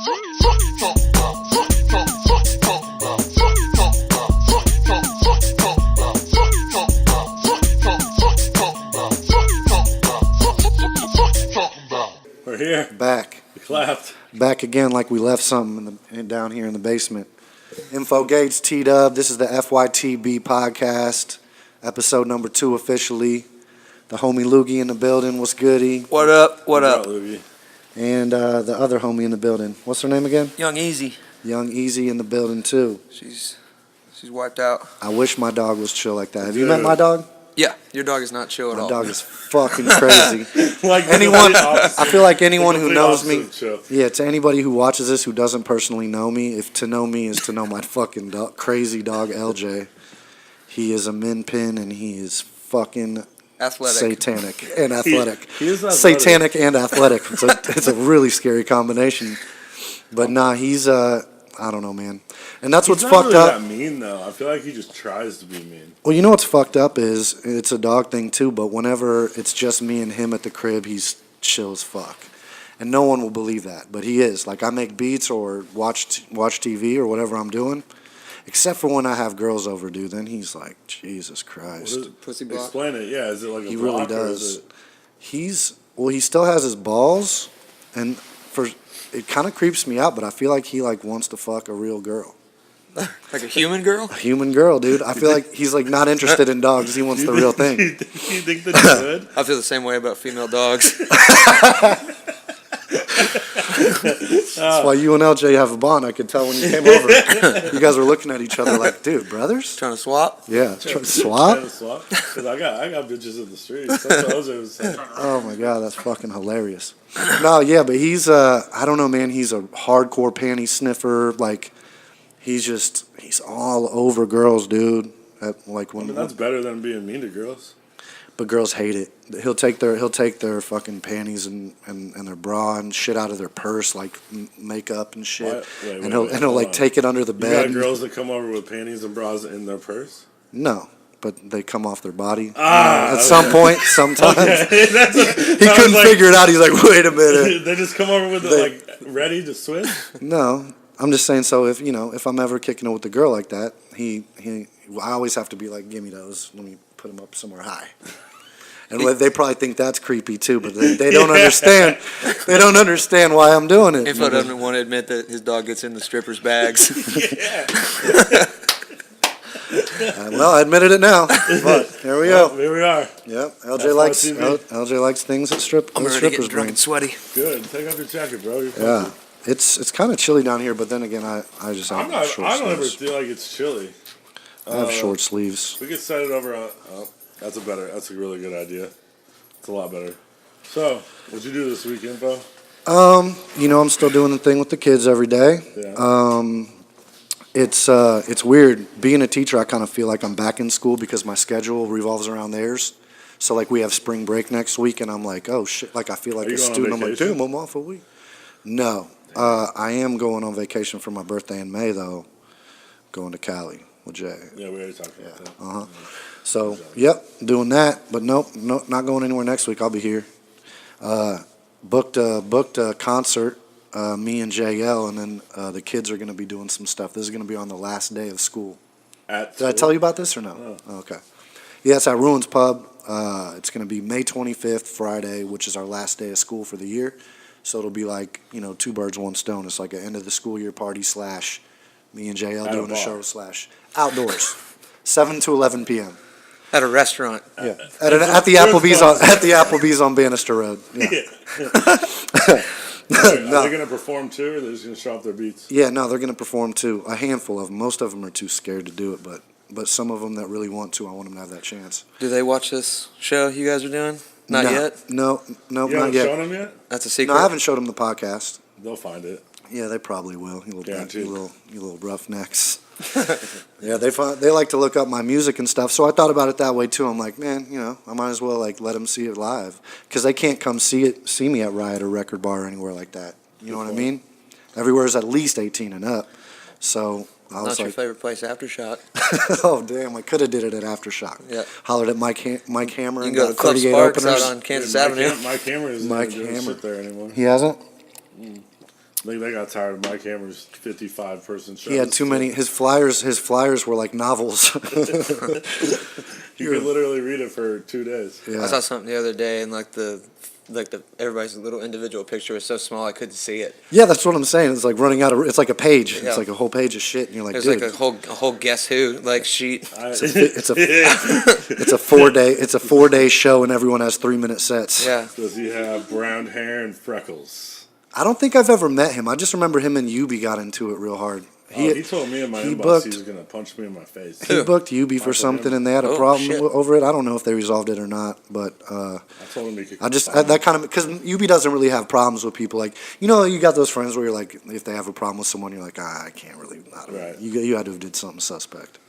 We're here. Back. We clapped. Back again like we left something down here in the basement. Info Gates, T-Dub. This is the FYTB podcast. Episode number 2 officially. The homie Loogey in the building. What's goody? What up? What up? Loogey? And the other homie in the building. What's her name again? Young Easy. Young Easy in the building too. She's wiped out. I wish my dog was chill like that. Have you met my dog? Yeah, your dog is not chill at all. My dog is fucking crazy. Like anyone, I feel like anyone who knows me, chill. yeah, to anybody who watches this who doesn't personally know me, if to know me is to know my fucking crazy dog LJ. He is a min pin and he is fucking Athletic. satanic and athletic. He is athletic. Satanic and athletic. It's a really scary combination. But nah, he's I don't know, man. And that's what's fucked really up. That mean though. I feel like he just tries to be mean. Well, you know what's fucked up is it's a dog thing too. But whenever it's just me and him at the crib, he's chill as fuck, and no one will believe that. But he is. Like I make beats or watch TV or whatever I'm doing, except for when I have girls over, dude. Then he's like, Jesus Christ. Pussy block. Explain it. Yeah, is it like a He block really or does. is it... He still has his balls, and it kind of creeps me out. But I feel like he wants to fuck a real girl. Like a human girl? A human girl, dude. I feel like he's like not interested in dogs. He wants the real thing. You think that's good? I feel the same way about female dogs. That's why you and LJ have a bond. I could tell when you came over. You guys were looking at each other like, dude, brothers? Trying to swap? Yeah. Trying Swap? to swap? Because I got bitches in the streets. That's what Jose was saying. Oh, my God. That's fucking hilarious. No, yeah, but he's, I don't know, man. He's a hardcore panty sniffer. Like, he's all over girls, dude. That's better than being mean to girls. But girls hate it. He'll take their fucking panties and their bra and shit out of their purse, like makeup and shit. And he'll like take it under the bed. You got girls that come over with panties and bras in their purse? No, but they come off their body. At some point, sometimes. Okay. He couldn't figure it out. He's like, wait a minute. They just come over with it like ready to switch? No, I'm just saying. So if I'm ever kicking it with a girl like that, I always have to be like, give me those. Let me put them up somewhere high. And they probably think that's creepy too, but they don't understand. They don't understand why I'm doing it. Info doesn't want to admit that his dog gets in the strippers' bags. Yeah. Well, I admitted it now. But here we go. Here we are. Yep. FYTB. LJ likes things that I'm ready to strippers get drunk bring. and sweaty. Good. Take off your jacket, bro. You're Yeah. pumped. It's kind of chilly down here, but then again, I just have short I don't ever sleeves. feel like it's chilly. I have short sleeves. We could set it over on. Oh, that's a really good idea. It's a lot better. So, what'd you do this week, Info? I'm still doing the thing with the kids every day. Yeah. It's weird. Being a teacher, I kind of feel like I'm back in school because my schedule revolves around theirs. So, like, we have spring break next week, and I'm like, oh, shit. Like, I feel like a student. I'm like, damn, I'm off a week. No. I am going on vacation for my birthday in May, though. Going to Cali with Jay. Yeah, we already talked about that. Uh-huh. So, yep, doing that. But nope, not going anywhere next week. I'll be here. Booked a concert, me and JL, and then the kids are going to be doing some stuff. This is going to be on the last day of school. Did I tell you about this or no? No. Oh, okay. Yeah, it's at Ruins Pub. It's going to be May 25th, Friday, which is our last day of school for the year. So it'll be like, 2 birds, 1 stone. It's like an end of the school year party / me and JL doing a show / outdoors, 7 to 11 p.m. At a restaurant. Yeah, at the Applebee's on Bannister Road. Yeah. Are they gonna perform too, or they're just gonna show off their beats? Yeah, no, they're gonna perform too. A handful of them. Most of them are too scared to do it, but some of them that really want to, I want them to have that chance. Do they watch this show you guys are doing? Not yet? No, You not haven't yet. shown them yet? That's a secret? No, I haven't showed them the podcast. They'll find it. Yeah, they probably will. You Guaranteed. little roughnecks. Yeah, they like to look up my music and stuff. So I thought about it that way too. I'm like, man, I might as well let them see it live because they can't come see me at Riot or Record Bar or anywhere like that. You know what I mean? Everywhere is at least 18 and up. So I was Not your like, favorite place, Aftershock. oh damn, I could have did it at Aftershock. Yeah. Hollered at Mike Hammer You and can go got to Club 38 Sparks openers. out on Kansas Dude, Avenue. Mike Hammer isn't Mike even doing Hammer. shit there anymore. He hasn't. I think they got tired of Mike Hammer's 55-person show. He had too many. His flyers were like novels. You could literally read it for 2 days. Yeah. I saw something the other day, and everybody's little individual picture was so small I couldn't see it. Yeah, that's what I'm saying. It's like running out of. It's like a page. Yeah. It's like a whole page of shit, and you're like, There's dude. like a whole Guess Who sheet. It's a 4-day show, and everyone has 3-minute sets. Yeah. Does he have brown hair and freckles? I don't think I've ever met him. I just remember him and Yubi got into it real hard. He told me in my inbox booked- he was going to punch me in my face. He booked Yubi for Michael something, Hammer. and they had a Oh, problem shit. over it. I don't know if they resolved it or not, but I told him he could. that kind of because Yubi doesn't really have problems with people. Like you got those friends where you're like, if they have a problem with someone, you're like, I can't really. Right. You had to have did something suspect.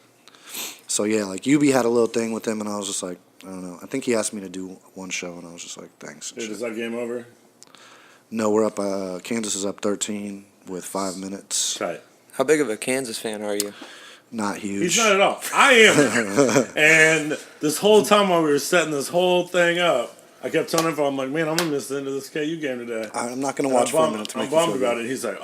So yeah, like Yubi had a little thing with him, and I was just like, I don't know. I think he asked me to do one show, and I was just like, thanks. and Dude, shit. is that game over? No, we're up. Kansas is up 13 with 5 minutes. Tight. How big of a Kansas fan are you? Not huge. He's not at all. I am. And this whole time while we were setting this whole thing up, I kept telling him, I'm like, man, I'm going to miss the end of this KU game today. I'm not gonna And watch for a minute to I'm make you bummed feel about good. it. He's like,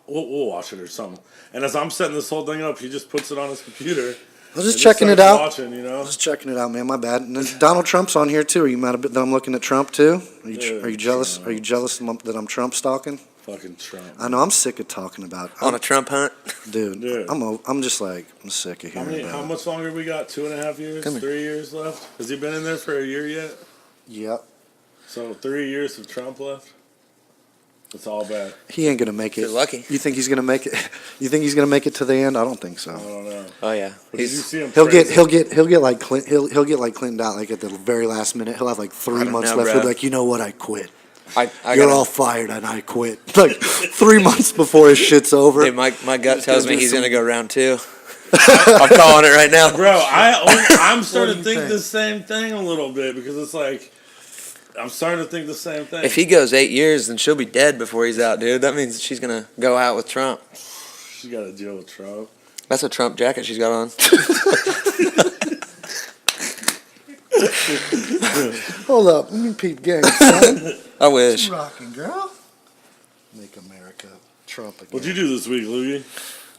we'll watch it or something. And as I'm setting this whole thing up, he just puts it on his computer. I was just and checking it starts out. Watching, you know? Just checking it out, man. My bad. And then Donald Trump's on here too. Are you mad a bit that I'm looking at Trump too? Are you jealous? Trump. Are you jealous that I'm Trump stalking? Fucking Trump. I know. I'm sick of talking about. On a Trump hunt? Dude. Dude. I'm just like I'm sick of hearing How about much longer we got? 2.5 years? Come here. 3 years left? Has he been in there for a year yet? it. Yep. So 3 years of Trump left? It's all bad. He ain't gonna make it. You're lucky. You think he's gonna make it? You think he's gonna make it to the end? I don't think I so. don't know. Oh yeah. But did you see him He'll praising- get like he'll get like Clinton out like at the very last minute. He'll have like 3 don't months know, left. bro. He'll be like, you know what? I quit. I You're gotta- all fired and I quit. Like 3 months before his shit's over. Hey, my gut tells me do he's some- gonna go round 2. I'm calling it right now. Bro, I'm starting do to you think think? the same thing a little bit because it's like I'm starting to think the same thing. If he goes 8 years, then she'll be dead before he's out, dude. That means she's gonna go out with Trump. She got to deal with Trump. That's a Trump jacket she's got on. Hold up, let me peep gang, son. I wish. Rocking girl. Make America Trump again. What'd you do this week, Loogey?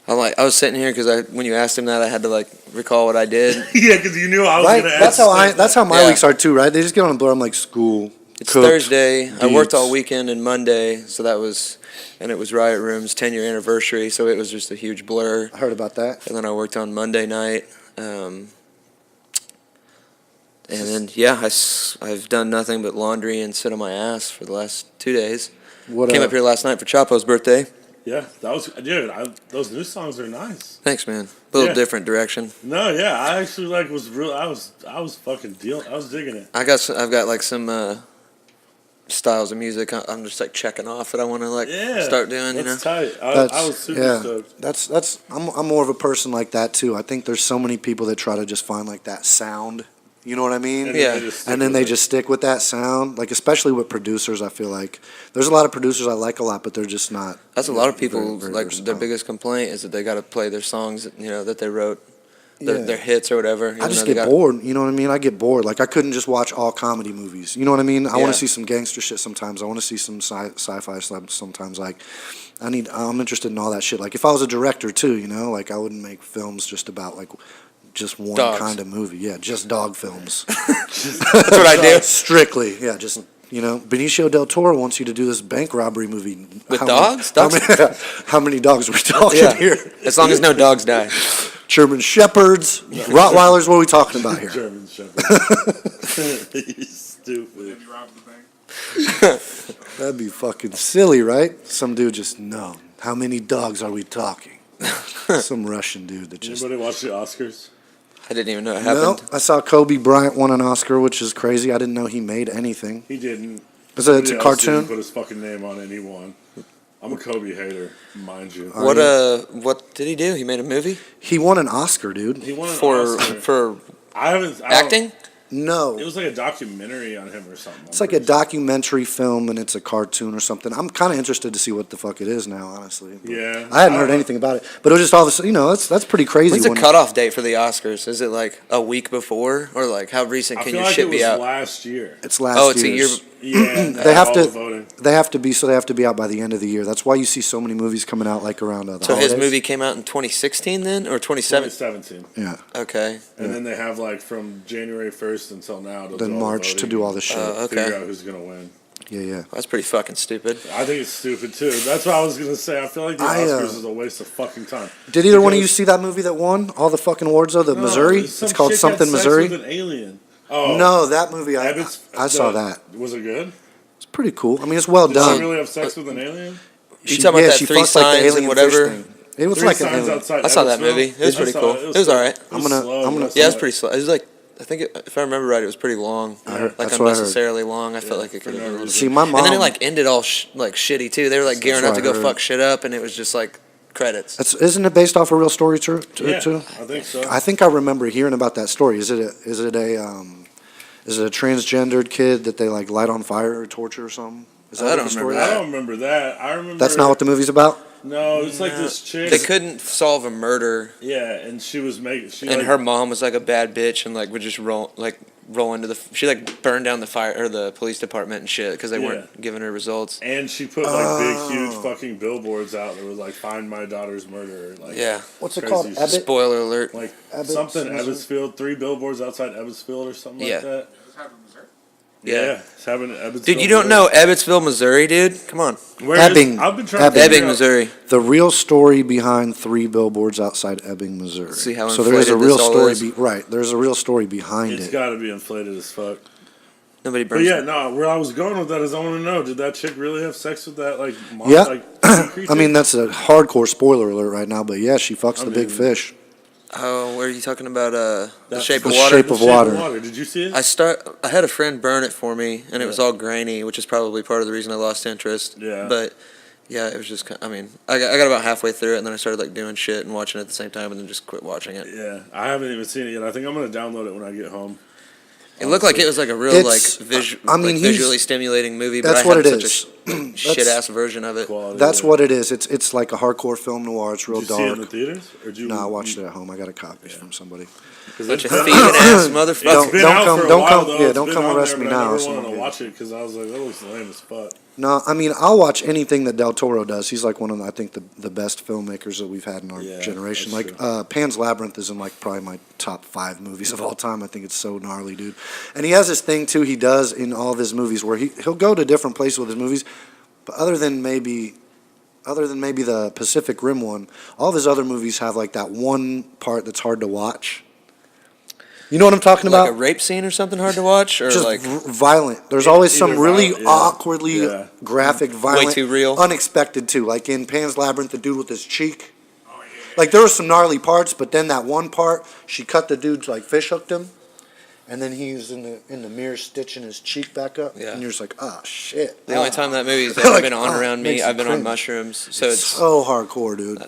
I was sitting here because when you asked him that, I had to recall what I did. Yeah, because you knew I was Right? going to That's ask. that's how my Yeah. weeks are too, right? They just get on a blur. I'm like school. It's cooked, Thursday. I worked beats. all weekend and Monday, so and it was Riot Room's 10-year anniversary, so it was just a huge blur. I heard about that. And then I worked on Monday night. And then, yeah, I've done nothing but laundry and sit on my ass for the last 2 days. What Came up here last night for Chapo's birthday. Yeah, that was, dude, those new songs are nice. Thanks, man. A little Yeah. different direction. No, yeah, I actually was real. I was fucking dealing. I was digging it. I've got some styles of music I'm just checking off that I want to Yeah, start doing, you know. That's tight. I That's- was super yeah. stoked. That's I'm more of a person like that too. I think there's so many people that try to just find like that sound. You know what I mean? And Yeah. then they just stick And then with they it. just stick with that sound, like especially with producers. I feel like there's a lot of producers I like a lot, but they're just not. That's a lot of people, very their versatile. biggest complaint is that they got to play their songs, that they wrote, Yeah. their hits or whatever. I just get bored. You know what I mean? I get bored. Like I couldn't just watch all comedy movies. You know what I mean? I want Yeah. to see some gangster shit sometimes. I want to see some sci-fi stuff sometimes. Like I'm interested in all that shit. Like if I was a director too, like I wouldn't make films just about like just one Dogs. kind of movie. Yeah, just dog films. That's what I do. Strictly, yeah, just Benicio del Toro wants you to do this bank robbery movie. With How dogs? Many, how many dogs are we talking Yeah. here? As long as no dogs die. German Shepherds, Rottweilers, what are we talking about here? German Shepherd. He's stupid. That'd be fucking silly, right? Some dude just, no. How many dogs are we talking? Some Russian dude that just... Anybody watch the Oscars? I didn't even know it No, happened. I saw Kobe Bryant won an Oscar, which is crazy. I didn't know he made anything. He didn't. It's a Somebody else didn't cartoon? Put his fucking name on it, and he won. I'm a Kobe hater, mind you. What did he do? He made a movie He won an Oscar, dude. He won an for Oscar. for I don't- acting. No. It was like a documentary on him or something. It's like a documentary film and it's a cartoon or something. I'm kind of interested to see what the fuck it is now, honestly. But Yeah. I hadn't heard don't- anything about it. But it was just all this, that's pretty crazy. When's the when- cutoff date for the Oscars? Is it like a week before, or how recent I can feel your like shit it be was out? last year. It's last Oh, it's a year's. year. Yeah, They have all to. the voting. They have to be out by the end of the year. That's why you see so many movies coming out like around the So holidays. his movie came out in 2016 then, or 2017? 2017. Yeah. Okay. And then they have like from January 1st until now. To Then do all the March to voting do all and the shit. Okay. Figure out who's gonna win. Yeah. That's pretty fucking stupid. I think it's stupid too. That's what I was gonna say. I feel like the Oscars is a waste of fucking time. Did either one of you see that movie that won all the fucking awards though? The Missouri. It's called something Missouri. With an alien. Oh No, that movie I saw that. Was it good? It's pretty cool. I mean, it's well Did done. she really have sex with an alien? You talking about that she Three fucks like the Signs and alien whatever? fish thing. It was Three like an Signs alien. outside I saw that Evansville? movie. It was pretty cool. It was slow. alright. It was I'm gonna- slow, I'm gonna- but Yeah, it was pretty slow. It was like, I think, if I remember right, it was pretty long. heard- Like that's what I heard. unnecessarily long. I felt like it for could have no been a little See, bit. my mom. And then it like ended all like shitty too. They were like gearing up what to I go heard. fuck shit up, and it was just like credits. Isn't it based off a real story too? Yeah, I think so. I think I remember hearing about that story. Is it a transgendered kid that they like light on fire or torture or something? Is I what don't the story remember is? I don't remember that. I remember. That's not what the movie's about. No, it's like this chick. They couldn't solve a murder, Yeah, and she was making. and her mom was like a bad bitch, and like would just roll into the. She like burned down the fire or the police department and shit because they weren't giving her results. And she put like big, huge fucking billboards out that was like "Find my daughter's murderer." Like, Yeah. What's it crazy called? shit. Abbott? Spoiler alert. Like Abbott's something Missouri? Evansfield, 3 billboards outside Evansfield or something Yeah. like that. Yeah. It's having Evansfield. Dude, you don't know Ebbetsville, Missouri, dude? Come on. Where is- Ebbing. I've been trying to Ebbing. figure Ebbing, out- Missouri. The real story behind 3 billboards outside Ebbing, Missouri. See how so there is a inflated real this all story. is? Right, there's a real story behind It's it. got to be inflated as fuck. Nobody But burns. yeah, no. Where I was going with that is I want to know: did that chick really have sex with that like? Yeah. Like, creature? I mean, that's a hardcore spoiler alert right now, but yeah, she fucks the big mean- fish. Oh, where are you talking about? The That's Shape of The Water. Shape of Water. Did you see it? I had a friend burn it for me, and it was all grainy, which is probably part of the reason I lost interest. Yeah. But yeah, it was just. I mean, I got about halfway through it, and then I started like doing shit and watching it at the same time, and then just quit watching it. Yeah, I haven't even seen it yet. I think I'm gonna download it when I get home. It looked like it was like a real It's- I mean, he's- visually stimulating movie, but that's I what had it such is. a shit ass version of it. Quality, That's yeah. what it is. It's like a hardcore film noir. It's real Did you see it in dark. the theaters? Or did you? No, I watched it at home. I got a copy from somebody. Bunch of thieving ass It's motherfuckers. been Don't out come- for a don't while, come- though. yeah, It's don't been come on arrest there, me but now, I never it's wanted not to good. watch it because I was like, that looks lame as fuck. No, I mean, I'll watch anything that Del Toro does. He's like one of, I think, the best filmmakers that we've had in our Yeah, generation. that's Like, true. Pan's Labyrinth is in, like, probably my top 5 movies of all time. I think it's so gnarly, dude. And he has this thing, too, he does in all of his movies where he'll go to different places with his movies, but other than maybe the Pacific Rim one, all of his other movies have, like, that one part that's hard to watch. You know what I'm talking Like a about? rape scene or something hard to watch, or Just like violent. There's always some either really violent, yeah. awkwardly Yeah. graphic, violent, too real. unexpected too. Like in Pan's Labyrinth, the dude with his cheek. Like there were some gnarly parts, but then that one part, she cut the dude's like fish hooked him, and then he's in the mirror stitching his cheek back up, Yeah. and you're just like, oh shit. the only time that movie's ever Like, been on around makes me, you I've been on cringe. mushrooms, so it's So hardcore, dude.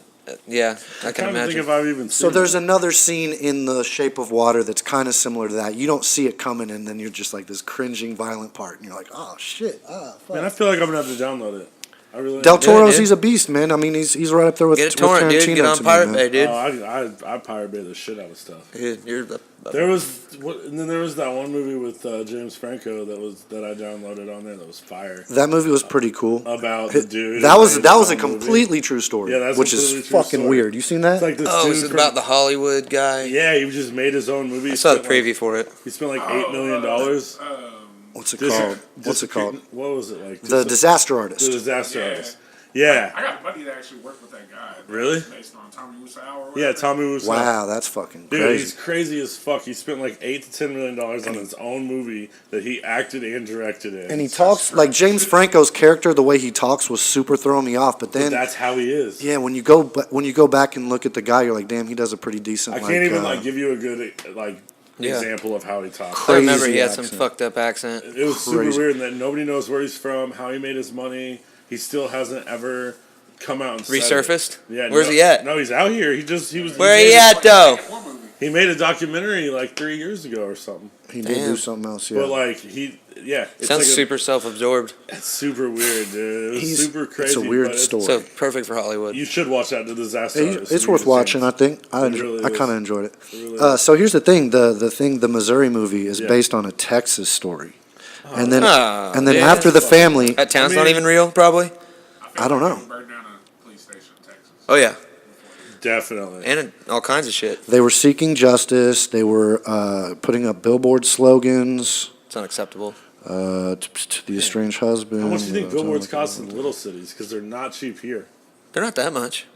yeah, I I'm can trying to think imagine. if I've even seen So there's it. another scene in The Shape of Water that's kind of similar to that. You don't see it coming, and then you're just like this cringing, violent part, and you're like, oh shit, fuck. Man, I feel like I'm gonna have to download it. I really. Del Toro's, dude. he's a beast, man. I mean, he's right up there with, Get a with torrent, Tarantino dude. Get on to me, Pirate man. Bay, dude. I Pirate Bay the shit out of stuff. Dude, you're the There was and then there was that one movie with James Franco that I downloaded on there that was fire That movie was pretty cool. about the dude. That who was made that his was a own movie. completely true story, Yeah, that's a which is completely true fucking story. weird. You seen that? It's like this Oh, dude is it from- about the Hollywood guy? Yeah, he just made his own movie. I saw the Spent, like- preview for it. He spent like $8 million. What's it called? What's it called? What was it like? The Disaster Artist. The Disaster Yeah. Artist. Yeah. I got a buddy that actually worked with that guy. Really? Based on Tommy Wiseau or Yeah, whatever. Tommy Wiseau. Wow, that's fucking Dude, crazy. he's crazy as fuck. He spent like $8 to $10 million on his own movie that he acted and directed in. And he talks like James Franco's character. The way he talks was super throwing me off. But But then, that's how he is. yeah, when you go back and look at the guy, you're like, damn, he does a pretty decent. I can't even like give you a good Yeah. example of how he talks. I remember he crazy had some accent. fucked up accent. It was super Crazy. weird that nobody knows where he's from, how he made his money. He still hasn't ever come out and said it. Resurfaced? Yeah, Where's no- he at? No, he's out here. He was. Where he he made at though? One movie. He made a documentary like 3 years ago or something. He did Damn. do something else. Yeah. But like it's Sounds like super self-absorbed. It's super weird, dude. It was He's- super crazy. It's a weird but story. So perfect for Hollywood. You should watch that. The Disaster Artist. It's You worth need to watching. see I it. think I really is. kind of enjoyed it. really So here's the thing: the Missouri movie is Yeah. based on a Texas story. And then Oh, and then yeah. after the family, That town's I mean- not even real, probably. I don't know. Burned down a police station in Texas. Oh yeah, Definitely. and all kinds of shit. they were seeking justice. They were putting up billboard slogans. It's unacceptable. The estranged husband. How much do you think billboards cost in little cities? Because they're not cheap here. They're not that much.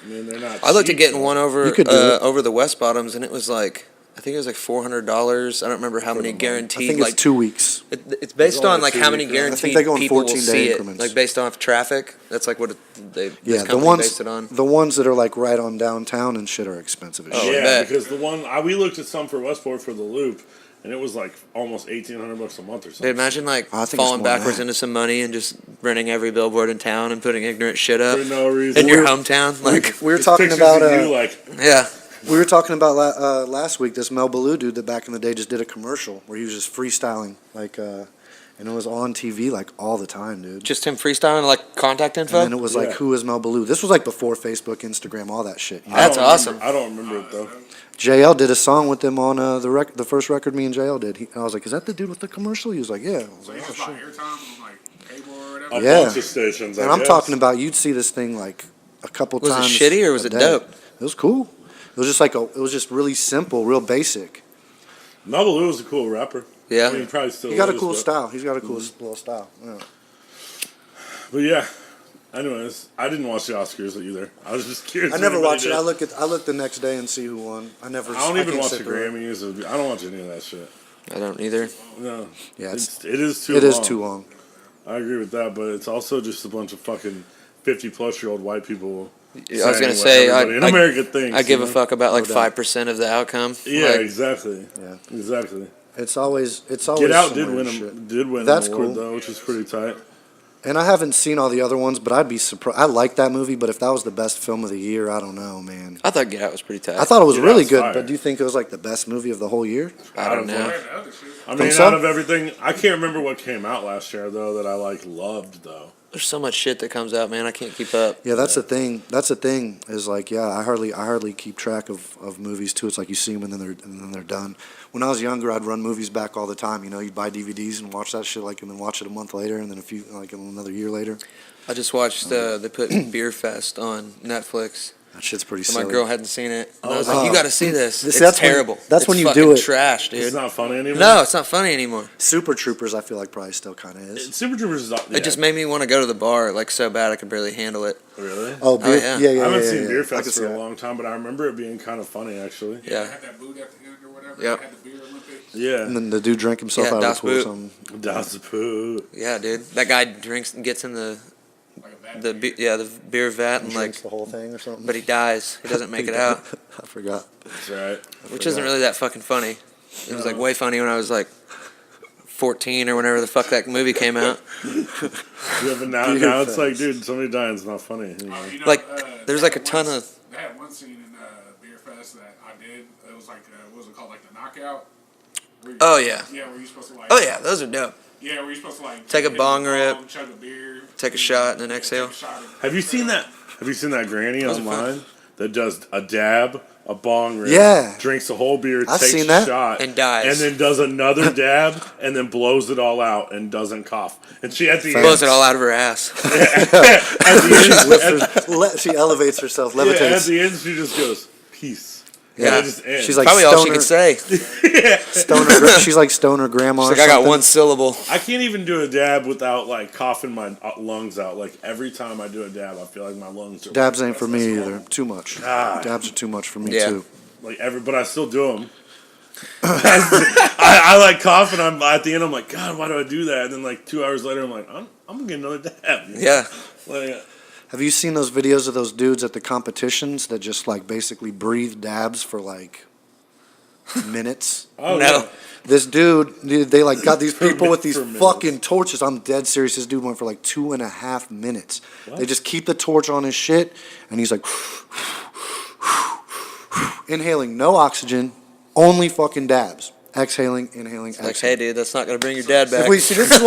I mean, they're not. I looked at cheap, getting though. one over You could do it. over the West Bottoms, and it was like I think it was like $400. I don't remember how many I guaranteed. think like it's 2 weeks. it's based It's only on like 2 how many weeks, right? I guaranteed think they go in people will 14-day see it. increments. Like based off traffic. That's like what this Yeah, company based it on. the ones that are like right on downtown and shit are expensive as Oh, shit. I Yeah, bet. because the one we looked at some for Westport for the Loop, and it was like almost $1,800 a month or Dude, something. imagine like I think it's falling more than backwards that. into some money and just renting every billboard in town and putting ignorant shit up For no reason. in your hometown. Like, We were Just talking pictures about of you, like, yeah, we were talking about last week this Mel Ballou dude that back in the day just did a commercial where he was just freestyling and it was on TV like all the time, dude. just him freestyling like contact And info. then it was like, Yeah. who is Mel Ballou? This was like before Facebook, Instagram, all that shit. You know? That's awesome. I don't remember it though. JL did a song with them on the first record me and JL did. I was like, is that the dude with the commercial? He was like, yeah. I was So like, you oh, just buy shit. airtime on like cable or whatever. A Yeah. bunch of stations. And I'm talking about you'd see this thing like a couple Was it times. shitty or was a it day. dope? It was cool. It was just it was just really simple, real basic. Mel Ballou was a cool rapper. Yeah. I mean, he probably still He got a is, cool but- style. He's got a cool little style. Yeah. But yeah. Anyways, I didn't watch the Oscars either. I was just curious. I if never anybody watch it. did. I look the next day and see who won. I don't even can't watch sit the through it. Grammys. I don't watch any of that shit. I don't either. No. Yeah, It is too it long. is too long. I agree with that, but it's also just a bunch of fucking 50-plus-year-old white people. I was gonna saying say, what everybody in America thinks. I give you a know? fuck about like No doubt. 5% of the outcome. Yeah, Like, exactly. Yeah. Exactly. It's always Get some Out did weird win. shit. Did win That's an award cool. though, which is pretty tight. And I haven't seen all the other ones, but I'd be surprised. I like that movie, but if that was the best film of the year, I don't know, man. I thought Get Out was pretty tight. I thought it was Get really Out's good, fire. but do you think it was like the best movie of the whole year? I don't know. Compared to other shit. I mean, Think so? out of everything, I can't remember what came out last year though that I like loved though. There's so much shit that comes out, man. I can't keep up. Yeah, that's the thing. That's the thing is like, yeah, I hardly keep track of movies too. It's like you see them and then they're done. When I was younger, I'd run movies back all the time. You know, you'd buy DVDs and watch that shit and then watch it a month later and then another year later. I just watched they put Beer Fest on Netflix. That shit's pretty And my silly. girl hadn't seen it. And I was Oh. like, you got to see this. See, It's that's when- terrible. that's It's when you fucking do it. trash, It's dude. not funny anymore. No, it's not funny anymore. Super Troopers, I feel like probably still kind of is. Super Troopers is It just made me want to go to the bar like so bad I could barely handle it. really. Oh, beer, yeah. yeah. I haven't yeah, seen yeah. Beer I Fest can see for a that. long time, but I remember it being kind of funny actually. They Yeah. had that boot at the end or whatever. Yep. They had the beer Olympics. Yeah. And then the dude drank himself Yeah, out Das of the pool or Boot. something. Das Boot. Yeah, dude. That guy drinks and gets in the Like a bad the beer. the beer vat and Drinks like, the whole thing or something. but he dies. He doesn't make it out, I forgot. That's right. which isn't really that fucking funny. It was like way funny when I was like 14 or whenever the fuck that movie came out. Yeah, but now Beer it's like, Fest. dude, somebody dying is not funny. anymore. Oh, you know, Like, they there's had like a ton one- of- They had one scene in Beer Fest that I did. It was like, what was it called? Like the knockout? Where you- Oh, yeah. Yeah, where you're supposed to like. Oh yeah, those are dope. Yeah, where you're supposed to like. Take a hit bong the rip, bong, chug a beer. take a shot, and then yeah, exhale. take a shot of- Have you seen that? Have you seen that granny Those are fun. online that does a dab, a bong rip, Yeah. drinks a whole beer, I've takes seen a that. shot, And dies. and then does another dab, and then blows it all out and doesn't cough. And she at the end, Blows it all out of her ass. at the end, She elevates herself, yeah, at levitates. the end, she just goes peace. Yeah. And it just ends. She's like Probably all she stoner, could say. She's like stoner grandma. She's or like, I got something. one syllable. I can't even do a dab without like coughing my lungs out. Like every time I do a dab, I feel like my lungs are. Dabs ain't for me either. Too much. God. Dabs are too much for me Yeah. too. But I still do them. I like cough and I'm at the end. I'm like, God, why do I do that? And then like 2 hours later, I'm like, I'm gonna get another dab. Yeah. Like, Have you seen those videos of those dudes at the competitions that just like basically breathe dabs for like minutes? oh No. yeah. This dude, they like got these people with these For minutes. fucking torches. I'm dead serious. This dude went for like 2.5 minutes. They just keep the torch on his shit, and he's like inhaling no oxygen, only fucking dabs. exhaling, inhaling, Like, exhaling. hey, dude, that's not gonna bring your dad back. See, this is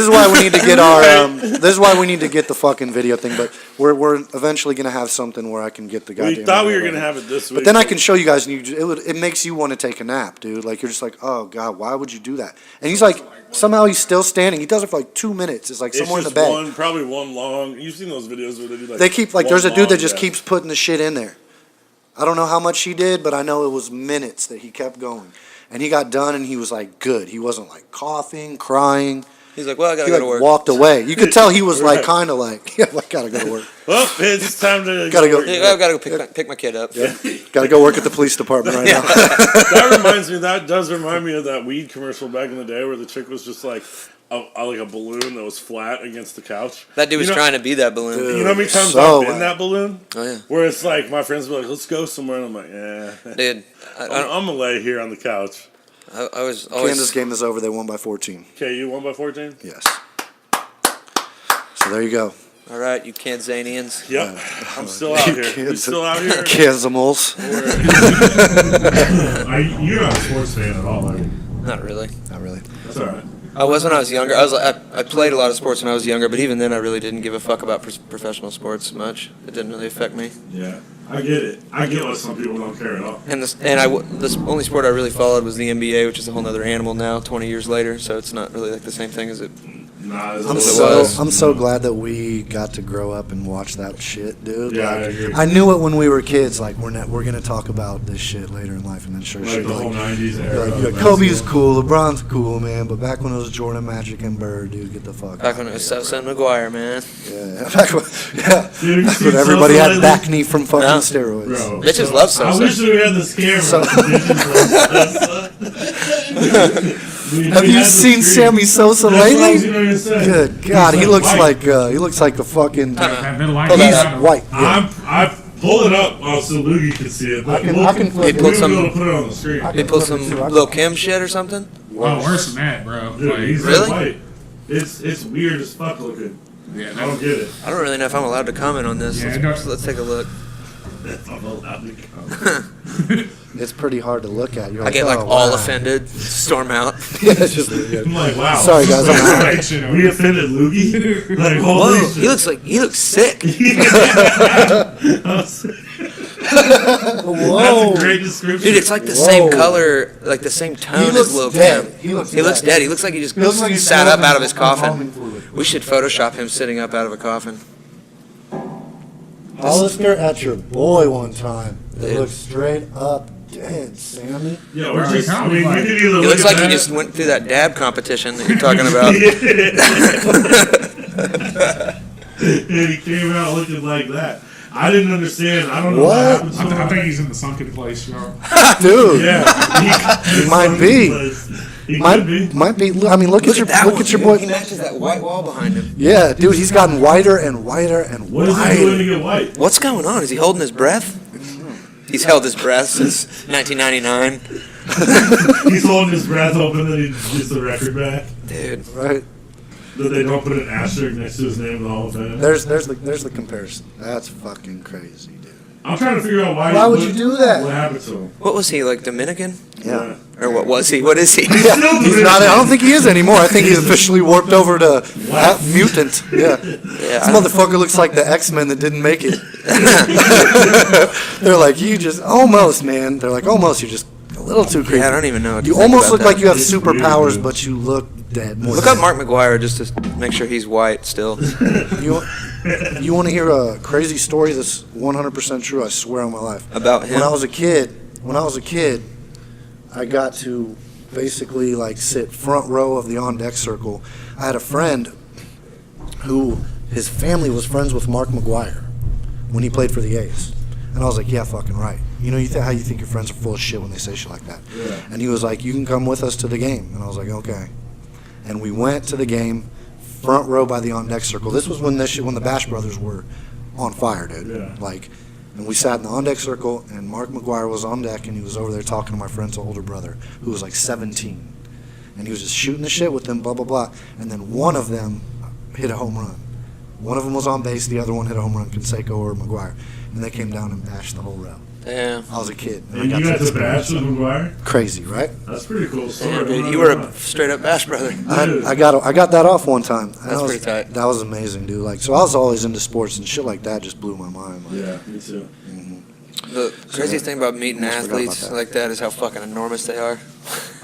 why we need to get our this is why we need to get the fucking video thing. But we're eventually gonna have something where I can get the goddamn. We thought we were video gonna ready. have it this week. But then I can show you guys, and it makes you want to take a nap, dude. Like you're just like, oh god, why would you do that? And he's like, somehow he's still standing. He does it for like 2 minutes. It's like It's somewhere in the just bed. probably one long. You've seen those videos where they do like. They keep like one there's a dude that long just death. keeps putting the shit in there. I don't know how much he did, but I know it was minutes that he kept going. And he got done, and he was like good. He wasn't like coughing, crying. He's like, well, I gotta He go like to work. walked away. You could tell he was like Right. kind of like, yeah, I gotta go to work. Well, it's time to Gotta go. Yeah, I gotta go pick my kid up. Gotta go work at the police department right now. That reminds me. That does remind me of that weed commercial back in the day where the chick was just like like a balloon that was flat against the couch. That dude was trying to be that balloon. You know how many times So I've been that balloon? Oh yeah, Where it's like my friends be like, "Let's go somewhere," and I'm like, "Yeah, dude. I'm gonna lay here on the couch." I was always. Kansas game is over. They won by 14. Okay, you won by 14. Yes. So there you go. All right, you Kansanians. Yep, I'm still out here. You still out here? Kansamals. You're not a sports fan at all, are you? Not really. Not really. That's all right. I was when I was younger. I played a lot of sports when I was younger, but even then, I really didn't give a fuck about professional sports much. It didn't really affect me. Yeah, I get it. I get why some people don't care at all. And the only sport I really followed was the NBA, which is a whole other animal now. 20 years later, so it's not really like the same thing as it. Nah, I'm so glad that we got to grow up and watch that shit, dude. Yeah, I Like, agree. I knew it when we were kids. Like we're gonna talk about this shit later in life, and then sure Like shit. the whole '90s era. Like, Kobe's cool, LeBron's cool, man. But back when it was Jordan, Magic, and Bird, dude, get the fuck. Back out when it of was here, Son bro. McGuire, man. Yeah, back when, yeah. Dude, Back when everybody so had lately- back knee from fucking No. steroids. Bro, Bitches love Sosa. I wish we had this camera. So- Bitches love Have you seen Sammy Sosa That's what I was lately? gonna say. Good God, he looks white. like a fucking. That midlife. Pull that He's up. white. Yeah. I pull it up so Loogey can see it. But I can flip He it. put we'll some- be able to put it on the screen. I They can pull flip it some too. I Lil can- Kim shit or something. Oh, worse than that, bro. Dude, Like, he's Really? white. It's weird as fuck looking. yeah, I don't get it. I don't really know if I'm allowed to comment on this. Yeah, Let's take a look. I'm allowed to come. It's pretty hard to look at. You're I get like oh, all wow. offended, storm out. Yeah, it's just. I'm like, wow. Sorry, guys, I'm Like, we offended Loogey? Like, holy Whoa, shit. he looks sick. Whoa. That's a great description. Dude, it's like the Whoa. same color, like the same He tone looks as Lil dead. Kim. He looks dead. He looks like he just He looks like he's sat up out of his embalming coffin. fluid. We should Photoshop him sitting up out of a coffin. Hollister at your boy one time. They Dude. look straight up dead, Sammy. Yeah, we're Bro, just, how I mean, like- we could either He look looks at like he that- just went through that dab competition that you're talking about. and he came out looking like that. I didn't understand. I don't know what What? happened to I him. think he's in the sunken place, y'all. Dude, Yeah, he might be. He might could be. might be. I mean, look at your boy. He matches that white wall behind him. Yeah, dude, he's gotten whiter and whiter and What is he doing to whiter. get white? What's going on? Is he holding his breath? He's held his breath since 1999. He's holding his breath open and he gets the record back. Dude, Right? That they don't put an asterisk next to his name in the Hall of Fame. There's the comparison. That's fucking crazy, dude. I'm trying to figure out why. Why would you do that? What happened to him? what was he, like Dominican? Yeah. Or what was he? What is he? Yeah, he's not. I don't think he is anymore. I think he's officially warped over to half mutant. Yeah, this motherfucker looks like the X-Men that didn't make it. They're like, you just almost, man. They're like, almost. You're just a little too crazy. Yeah, I don't even know what to You think almost about look that. like you have It's weird, superpowers, dude. but you look dead. More Look than up Mark McGuire just to make sure he's white still. You want to hear a crazy story that's 100% true? I swear on my life. About him? When I was a kid, I got to basically like sit front row of the on deck circle. I had a friend who his family was friends with Mark McGuire when he played for the A's, and I was like, yeah, fucking right. You know, how you think your friends are full of shit when they say shit like that. Yeah. And he was like, you can come with us to the game, and I was like, okay. And we went to the game, front row by the on deck circle. This was when the Bash Brothers were on fire, dude. Yeah. Like, and we sat in the on deck circle, and Mark McGuire was on deck, and he was over there talking to my friend's older brother, who was like 17, and he was just shooting the shit with them, blah blah blah. And then one of them hit a home run. One of them was on base, the other one hit a home run, Canseco or McGuire, and they came down and bashed the whole row. Yeah. I was a kid. And you got to bash with McGuire? Crazy, right? That's pretty cool story. Damn, dude, you were a straight up Bash brother. I got that off one time. That's pretty tight. That was amazing, dude. Like, so I was always into sports and shit like that. Just blew my mind. Like, Yeah, me too. The craziest thing about meeting Almost forgot athletes about that. like that is how fucking enormous they are.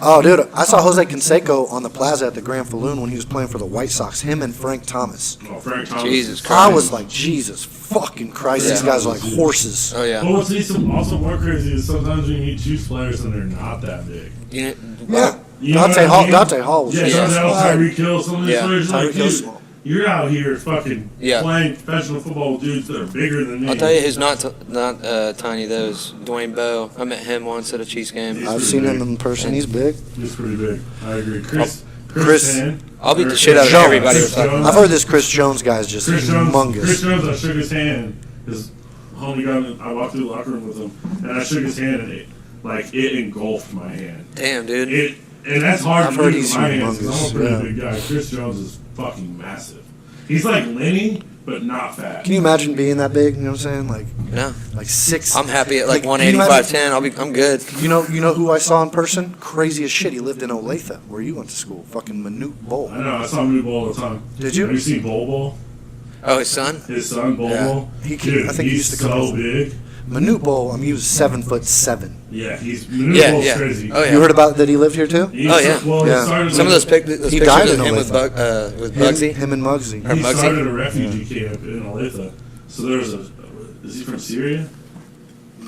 Oh, dude, I saw Jose Canseco on the plaza at the Grand Falloon when he was playing for the White Sox. Him and Frank Thomas. Oh, Frank Thomas. Jesus Christ. I was like, Jesus fucking Christ, these Yeah. guys are like horses. Oh yeah. But what's also more crazy is sometimes when you meet Chiefs players and they're not that big. You know, Yeah. You know Dante what I mean? Hall was Yeah, just Dante Hall, fine. Tyreek Hill, some of these Yeah. players like, Tyreek Hill's dude, small. you're out here fucking Yeah. playing professional football with dudes that are bigger than me. I'll tell you who's not tiny though is Dwayne Bowe. I met him once at a Chiefs game. I've seen him in person. He's big. He's pretty big. I agree. Chris Chris- I'll beat the shit out of Jones. everybody. Chris Jones. I've heard this Chris Jones guy is just Chris humongous. Jones, I shook his hand. His homie got. I walked through the locker room with him, and I shook his hand, and it engulfed my hand. Damn, dude. And that's hard I've for heard me with he's my hands. 'Cause I'm a humongous, pretty yeah. big guy. Chris Jones is fucking massive. He's like Lenny, but not fat. Can you imagine being that big? You know what I'm saying? No, Like 6. I'm happy at like Can you 185, imagine- 10. I'm good. You know who I saw in person? Crazy as shit. He lived in Olathe, where you went to school. Fucking Manute Bowl. I know. I saw him do Bowl all the time. Did you? Have you seen Bowl? Oh, his son? His son, Bowl. Yeah. Dude, I think he he's used to come so in. big. Manute Bowl. I mean, he was 7'7". Yeah, he's Yeah, Bowl's yeah. crazy. Oh, yeah. You heard about that he lived here too? He's Oh, yeah. Well, Yeah. He started Some of those, those He pictures died of in him with, Olathe. with Bugsy. Him and Muggsy. Or He Muggsy? started a refugee camp in Olathe. So there's is he from Syria?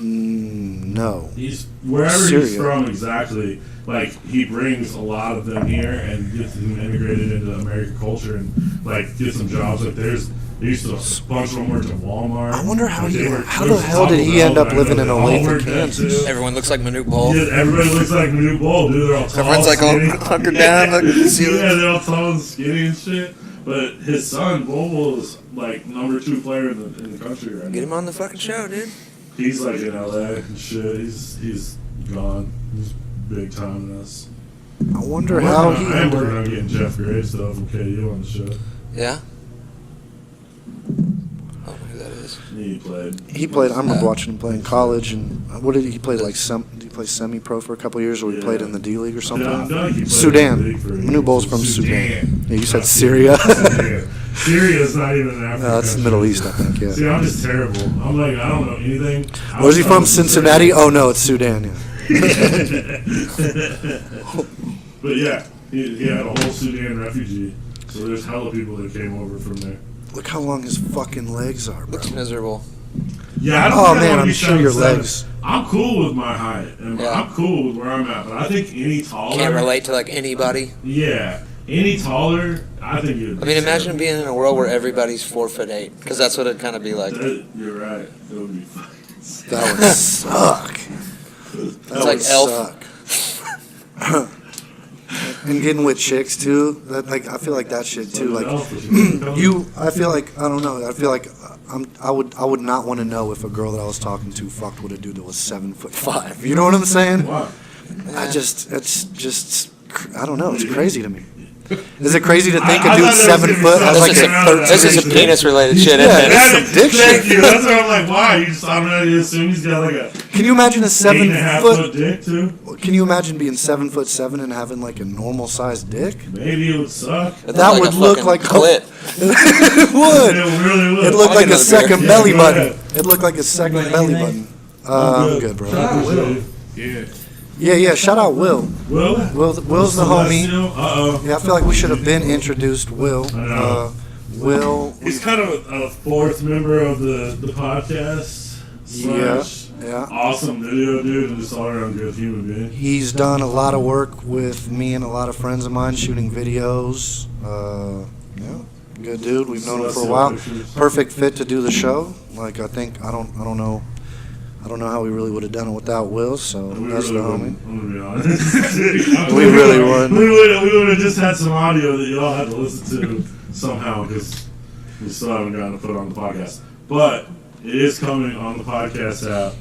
No. He's wherever Syria. he's from exactly. Like he brings a lot of them here and gets them integrated into American culture and like get some jobs. Like they used to a bunch of them worked at Walmart. I wonder how Like, he. they worked- How there the was hell did Taco he Bell end up that I living know in they all Olathe, worked at, Kansas? too. Everyone looks like Manute Ball. Yeah, everybody looks like Manute Ball, dude. They're all tall. Everyone's like all skinny. hunkered down, like the ceiling. Yeah, they're all tall and skinny and shit. But his son, Bobo, is like number 2 player in the country right Get now. him on the fucking show, dude. He's like in LA and shit. He's gone. He's big time in us. I wonder how he. I am working on getting Jeff Graves though from KU on the show. Yeah? I don't know who that is. He played. He played. I remember watching him play in college, and what did he play? Like did he play semi-pro for a couple years, or he played in the D League or something? Yeah, I feel like he played Sudan. in the league for Manute Bowl's from Sudan. Yeah, you said Not Syria. Syria. Syria's not even an African. No, that's the country. Middle East, I think. Yeah. See, I'm just terrible. I'm like, I don't know anything. Where's he from? Cincinnati? Oh no, it's Sudan. Yeah. But yeah, he had a whole Sudan refugee. So there's hella people that came over from there. Look how long his fucking legs are, bro. Looks miserable. Yeah, I don't Oh care man, what I'm he sure your 7'7". legs. I'm cool with my height, and Yeah. I'm cool with where I'm at. But I think any taller, Can't relate to like anybody. Yeah, any taller, I think you'd. I mean, imagine being in a world where everybody's 4'8", because that's what it'd kind of be like. You're right. It would be fucking. Sick. That would suck. That like would Elf. suck. And getting with chicks too. That like I feel like that shit too. Like I feel like I don't know. I feel like I would not want to know if a girl that I was talking to fucked with a dude that was 7'5". You know what I'm saying? Why? It's just I don't know. It's crazy to me. Is it crazy to think I a dude thought there was 7 gonna be foot something has like This is a around that. this is some penis-related shit, Yeah, isn't it? that's some dick Thank shit. you. That's what I'm like. Why? You just automatically assume he's got like a Can you imagine a 7 8.5 foot? foot dick too? Can you imagine being 7'7" and having like a normal sized dick? Maybe it would suck. It That looked would a look fucking like a- clit. It would. It really would. It looked I'll like get a another second beer. belly Yeah, go button. ahead. It looked like a second Got belly anything? button. I'm good, bro. Yeah. Yeah. Shout out Will. Will? Will's the homie. Uh-oh. Yeah, I feel like we should have been introduced Will. I know. Will. He's kind of a fourth member of the podcast. Slash Yeah. awesome video dude and just all around good human being. He's done a lot of work with me and a lot of friends of mine shooting videos. Yeah, good dude. We've known him for a while. Perfect fit to do the show. Like I think I don't know how we really would have done it without Will. So We that's really the homie. wouldn't, I'm gonna be honest. We really wouldn't. We would have just had some audio that y'all had to listen to somehow because we still haven't gotten to put it on the podcast. But it is coming on the podcast app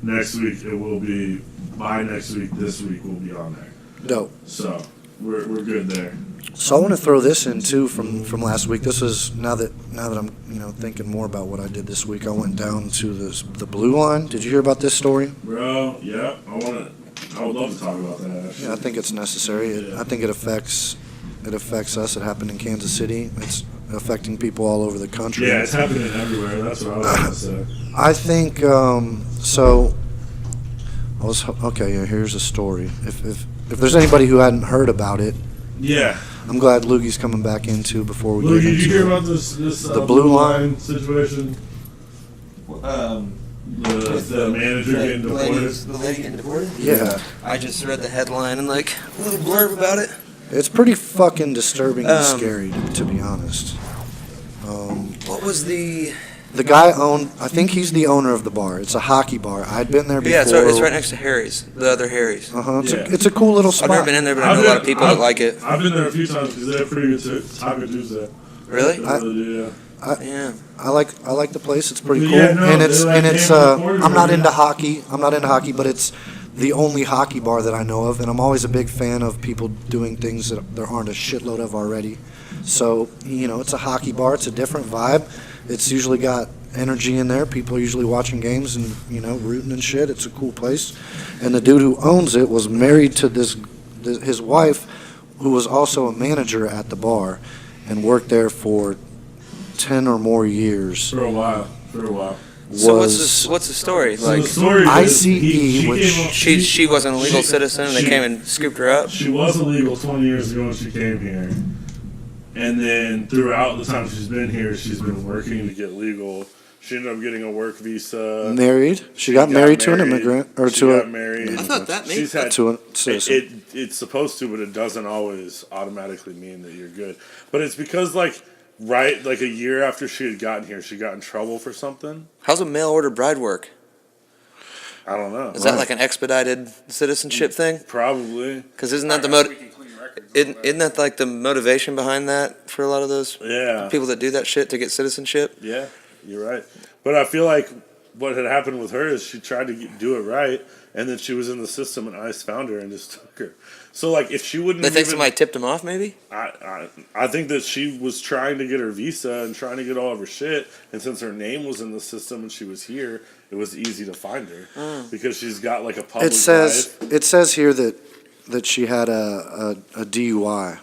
next week. It will be by next week. This week will be on there. Dope. So we're good there. So I want to throw this in too from last week. This was now that I'm thinking more about what I did this week. I went down to the blue line. Did you hear about this story? Bro, yeah, I would love to talk about that. Actually. Yeah, I think it's necessary. I think it affects us. It happened in Kansas City. It's affecting people all over the country. Yeah, it's happening everywhere. That's what I was going to say. I think so. Okay. Yeah, here's a story. If there's anybody who hadn't heard about it, yeah, I'm glad Loogey's coming back into before we Loogey, get into did you hear about this the blue line situation? The manager getting deported. The lady getting deported? Yeah. I just read the headline and like a little blurb about it. It's pretty fucking disturbing and scary, to be honest. What was the guy I think he's the owner of the bar. It's a hockey bar. I'd been there before. Yeah, it's right next to Harry's, the other Harry's. It's a cool little spot. I've never been in there, but I know a lot of people that like it. I've been there a few times because they have pretty good Taco Tuesday. Really? Yeah. I like the place. It's pretty cool. Yeah, no, and it's deported, I'm not into hockey. But it's the only hockey bar that I know of, and I'm always a big fan of people doing things that there aren't a shitload of already. So, it's a hockey bar. It's a different vibe. It's usually got energy in there. People are usually watching games and, rooting and shit. It's a cool place. And the dude who owns it was married to his wife, who was also a manager at the bar and worked there for 10 or more years. For a while. So what's the story? So the story ICE, is which she wasn't a legal citizen, and they came and scooped her up. She was illegal 20 years ago when she came here, and then throughout the time she's been here, she's been working to get legal. She ended up getting a work visa. Married. She got married to an immigrant or she to got married. I thought that made She's had to a citizen. It's supposed to, but it doesn't always automatically mean that you're good. But it's because a year after she had gotten here, she got in trouble for something. How's a mail order bride work? I don't know. Is that like an expedited citizenship thing? Probably. Because isn't that isn't that like the motivation behind that for a lot of those people that do that shit to get citizenship? Yeah, you're right. But I feel like what had happened with her is she tried to do it right, and then she was in the system, and ICE found her and just took her. So, if she wouldn't... They think somebody tipped him off, maybe? I think that she was trying to get her visa and trying to get all of her shit, and since her name was in the system and she was here, it was easy to find her. Because she's got, a public life. It says here that she had a DUI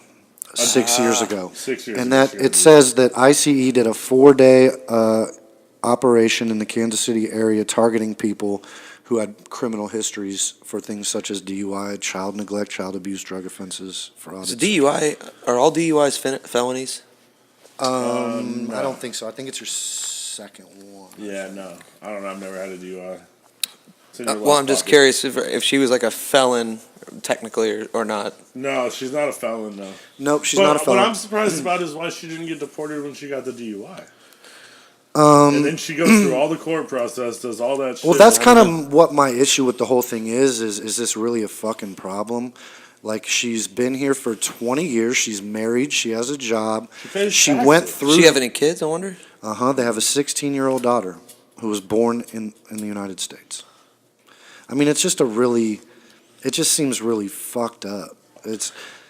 6 years ago. 6 years and ago. that it says that ICE did a 4-day operation in the Kansas City area targeting people who had criminal histories for things such as DUI, child neglect, child abuse, drug offenses, fraud. So are all DUIs felonies? I don't think so. I think it's your second one. Yeah, no. I don't know. I've never had a DUI. Well, I'm just curious if she was like a felon, technically, or not. No, she's not a felon, no. Nope, she's not a felon. What I'm surprised about is why she didn't get deported when she got the DUI. And then she goes through all the court process, does all that shit. Well, that's kind of what my issue with the whole thing is this really a fucking problem? She's been here for 20 years. She's married. She has a job. She went through... Does she have any kids, I wonder? They have a 16-year-old daughter who was born in the United States. I mean, it's just it just seems really fucked up.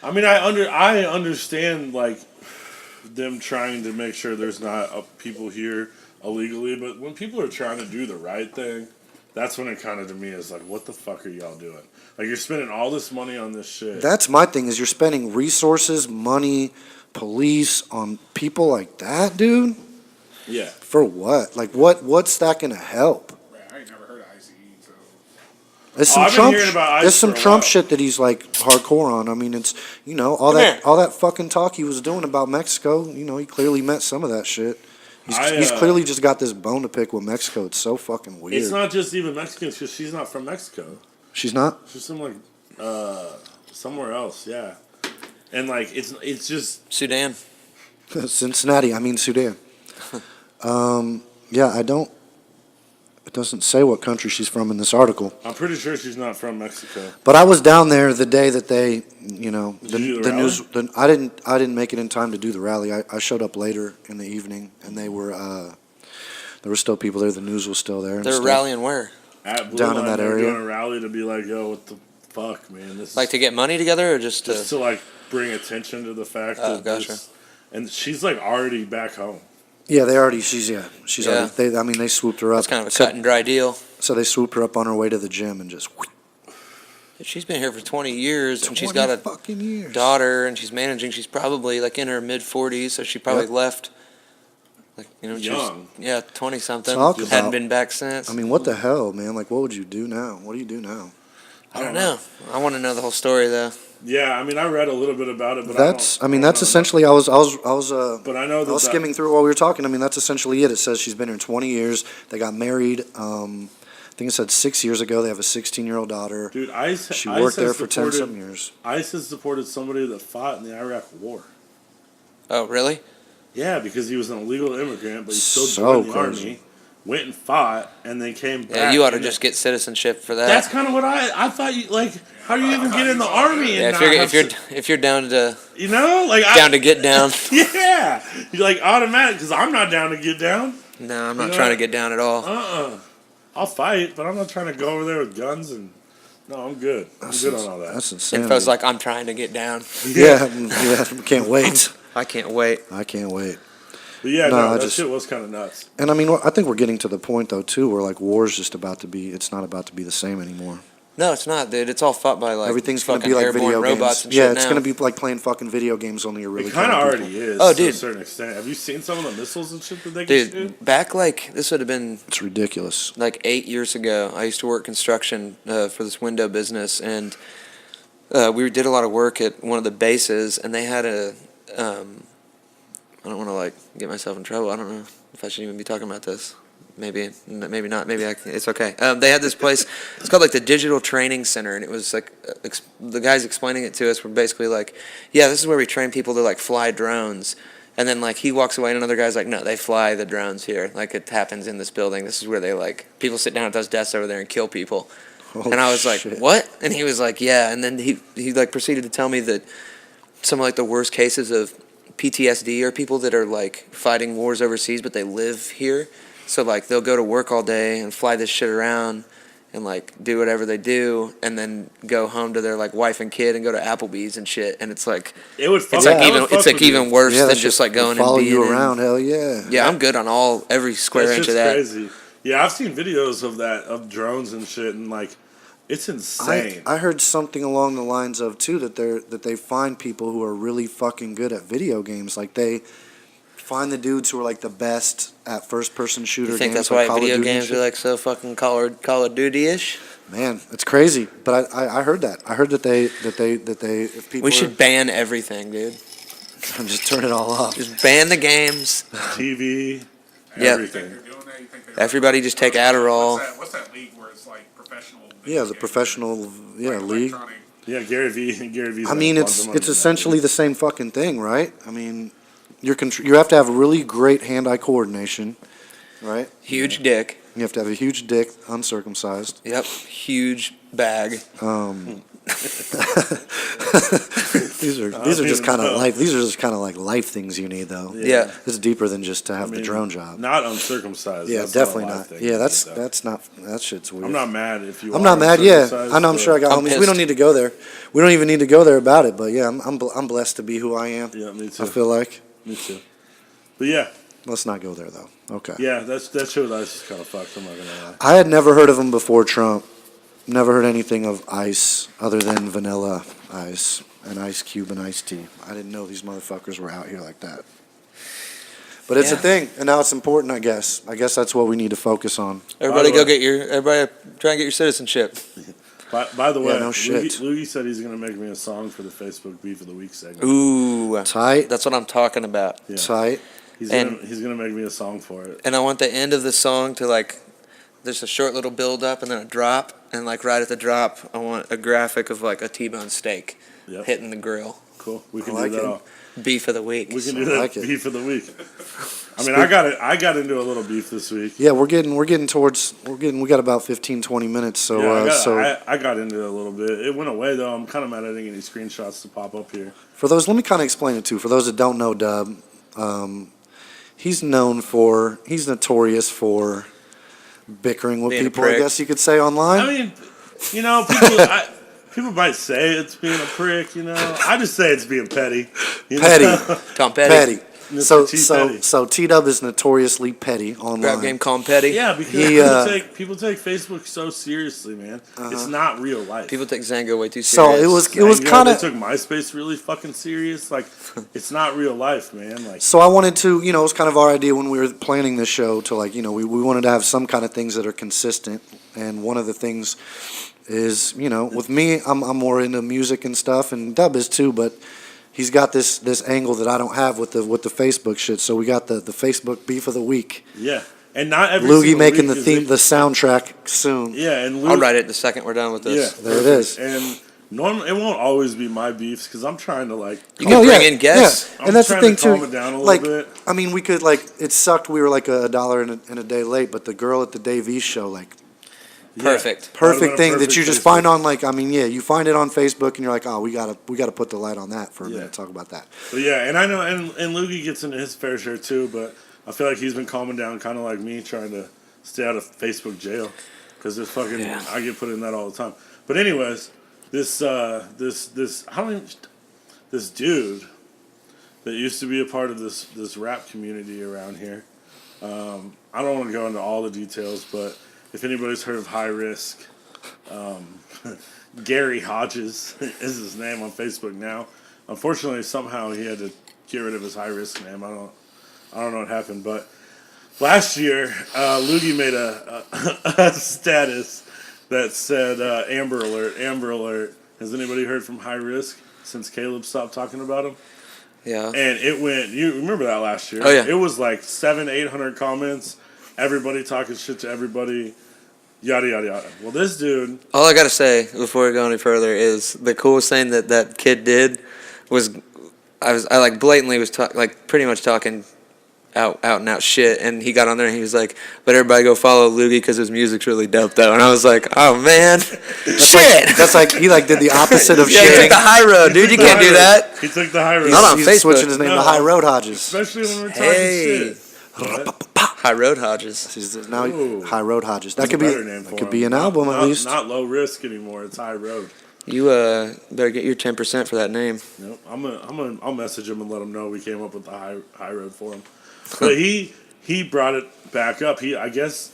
I understand, them trying to make sure there's not people here illegally, but when people are trying to do the right thing, that's when it kind of, to me, is what the fuck are y'all doing? You're spending all this money on this shit. That's my thing, is you're spending resources, money, police on people like that, dude? Yeah. For what? What's that gonna help? I ain't never heard of ICE, so... There's some Trump shit that he's hardcore on. I mean, it's all that fucking talk he was doing about Mexico. He clearly meant some of that shit. He's clearly just got this bone to pick with Mexico. It's so fucking weird. It's not just even Mexicans, because she's not from Mexico. She's not. She's from somewhere else. Yeah, and it's just Sudan. Cincinnati. I mean Sudan. Yeah, I don't. It doesn't say what country she's from in this article. I'm pretty sure she's not from Mexico. But I was down there the day that they, the rally? news. I didn't make it in time to do the rally. I showed up later in the evening, and there were still people there. The news was still there. They're rallying where? At Blue Down Line, in that they're area. doing a rally to be yo, what the fuck, man? This to get money together, or just to bring attention to the fact Oh, that gotcha. and she's like already back home. Yeah, she's Yeah. already, they swooped her up. That's kind of a cut and dry deal. So they swooped her up on her way to the gym and just. She's been here for 20 years, and she's got a fucking years. daughter, and she's managing. She's probably like in her mid-40s, so she probably left. Like Young. 20 something. Talk Hadn't about- been back since. I mean, what the hell, man? Like, what would you do now? What do you do now? I don't know. I want to know the whole story though. Yeah, I mean, I read a little bit about it, but That's I don't that's know. essentially. I was But I know that I was skimming through while we were talking. I mean, that's essentially it. It says she's been here 20 years. They got married. I think it said 6 years ago. They have a 16-year-old daughter. Dude, She worked there for 10-some years. ICE has supported somebody that fought in the Iraq War. Oh, really? Yeah, because he was an illegal immigrant, but he still So joined the crazy. army, went and fought, and then came back. Yeah, you ought to and just get citizenship for that. That's kind of what I thought. You like, how do you even get in the army? And yeah, not if you're have if you're down to you know, like down to get down. Yeah, you're like automatic because I'm not down to get down. No, I'm not You know trying to what? get down at all. I'll fight, but I'm not trying to go over there with guns and. No, I'm good. I'm good on all that. That's insane. Info's like, I'm trying to get down. Yeah, can't wait. I can't wait. I can't wait. But yeah, No, that shit was kind of nuts. And I mean, I think we're getting to the point though too, where like war's just about to be. It's not about to be the same anymore. No, it's not, dude. It's all fought by like Everything's gonna fucking be like airborne video robots games. and Yeah, shit it's now. gonna be like playing fucking video games. Only you're really It kind of killing people. already is. Oh, to a dude. certain extent. Have you seen some of the missiles and shit that they can shoot? Dude, back like this would have been It's ridiculous. like 8 years ago. I used to work construction for this window business, and we did a lot of work at one of the bases, and they had a. I don't want to like get myself in trouble. I don't know if I should even be talking about this. Maybe not. Maybe it's okay. They had this place. It's called like the Digital Training Center, and it was like the guys explaining it to us were basically like, yeah, this is where we train people to like fly drones. And then like he walks away, and another guy's like, no, they fly the drones here. Like it happens in this building. This is where they like people sit down at those desks over there and kill people. Oh, and I was like, shit. what? And he was like, yeah. And then he like proceeded to tell me that some of like the worst cases of PTSD are people that are like fighting wars overseas, but they live here. So like they'll go to work all day and fly this shit around and like do whatever they do, and then go home to their like wife and kid and go to Applebee's and shit. And it's like It would. it's like even worse Yeah, than that's just like going and follow being you in- around. Hell yeah. Yeah, I'm good on every square That inch shit's of that. crazy. Yeah, I've seen videos of that of drones and shit, and like, it's insane. I heard something along the lines of too that they find people who are really fucking good at video games. Like they find the dudes who are like the best at first person shooter You think games. that's like why Call of video Duty and games shit. are like so fucking Call of Duty-ish? Man, it's crazy. But I heard that. I heard that they if people We should ban everything, dude. just turn it all off. Just ban the games. TV, Yep. everything. They're doing that, you think they're- Everybody just take Adderall. What's that league where it's like professional? Yeah, the professional like league. electronic- Yeah, Gary V's. I mean, it's essentially the same fucking thing, right? I mean, you have to have really great hand-eye coordination, right? Huge dick. You have to have a huge dick, uncircumcised. Yep. Huge bag. These are just kind of life. These are just kind of like life things you need, though. Yeah. It's deeper than just to have the drone job. Not uncircumcised. Yeah, That's definitely not. a not. live thing Yeah, you that's need, though. not that shit's weird. I'm not mad if you. I'm are not mad. Yeah, uncircumcised, I know. I'm sure I got I'm homies. We pissed. don't need to go there. We don't even need to go there about it. But yeah, I'm blessed to be who I am. Yeah, me too. I feel like. Me too. But yeah, Let's not go there though. Okay. yeah, that show with Ice is kind of fucked. I'm not gonna lie. I had never heard of him before Trump. Never heard anything of Ice other than Vanilla Ice and Ice Cube and Ice Tea. I didn't know these motherfuckers were out here like that. But it's a Yeah. thing, and now it's important, I guess. I guess that's what we need to focus on. Everybody By the way- everybody try and get your citizenship. By the way, no shit. Loogey said he's gonna make me a song for the Facebook Beef of the Week segment. Ooh. Tight, That's what I'm talking about. Yeah. tight. He's And- gonna make me a song for it. And I want the end of the song to like, there's a short little build up and then a drop, and like right at the drop, I want a graphic of like a T-bone steak Yep. hitting the grill. Cool. We can like do that. it. All. Beef of the week. We can do I that like it. Beef of the Week. I mean, I got into a little beef this week. Yeah, we got about 15, 20 minutes. So, Yeah, I got into it a little bit. It went away though. I'm kind of mad I didn't get any screenshots to pop up here. for those, let me kind of explain it too. For those that don't know Dub, he's notorious for bickering with Being a people, I prick. guess you could say online. I mean, you know, people. People might say it's being a prick, you know. I just say it's being petty. Petty. Tom Petty. So T-Dub is notoriously petty online. Rap game, call him Petty. Yeah, because people take Facebook so seriously, man. It's not real life. People take Zango way too So serious. it was kind of. They took MySpace really fucking serious. Like, it's not real life, man. Like, So I wanted to, it was kind of our idea when we were planning this show to we wanted to have some kind of things that are consistent, and one of the things is, with me, I'm more into music and stuff, and Dub is too, but he's got this angle that I don't have with the Facebook shit. So we got the Facebook beef of the week. yeah, and not every Loogey single making week the soundtrack soon. Yeah, and I'll write it the second we're done with this. Yeah, There it is. And normally it won't always be my beefs because I'm trying to You can bring in guests. Yeah. And that's the trying thing to calm too. it down a little bit. I mean, we could it sucked. We were like $1 and a day late, but the girl at the Dave East show, Perfect. perfect thing that you just Facebook. find on you find it on Facebook and you're like, oh, we gotta put the light on that for a minute. Talk about that. But yeah, and I know, and Loogey gets into his fair share too, but I feel like he's been calming down, kind of like me, trying to stay out of Facebook jail because there's fucking I get put in that all the time. But anyways, this dude that used to be a part of this rap community around here. I don't want to go into all the details, but if anybody's heard of High Risk, Gary Hodges is his name on Facebook now. Unfortunately, somehow he had to get rid of his High Risk name. I don't know what happened, but last year, Loogey made a status that said Amber Alert, Amber Alert. Has anybody heard from High Risk since Caleb stopped talking about him? Yeah. And it went, you remember that last year? Oh, yeah. It was like 700-800 comments, everybody talking shit to everybody, yada, yada, yada. Well, this dude... All I got to say before we go any further is the coolest thing that kid did was I blatantly was pretty much talking out and out shit, and he got on there and he was like, but everybody go follow Loogey because his music's really dope though. And I was like, oh man, shit. That's like he did the opposite of Yeah, shit. he took the high road, dude. You can't do that. He took the high road. Not on He's Facebook. switching his name to High Road Hodges. Especially when we're talking Hey. shit. But High Road Hodges. He's now Ooh. High Road Hodges. That that's could a be better name for could him. be an album at least. Not Low Risk anymore. It's High Road. You better get your 10% for that name. Nope. I'll message him and let him know we came up with the high road for him. But he brought it back up. I guess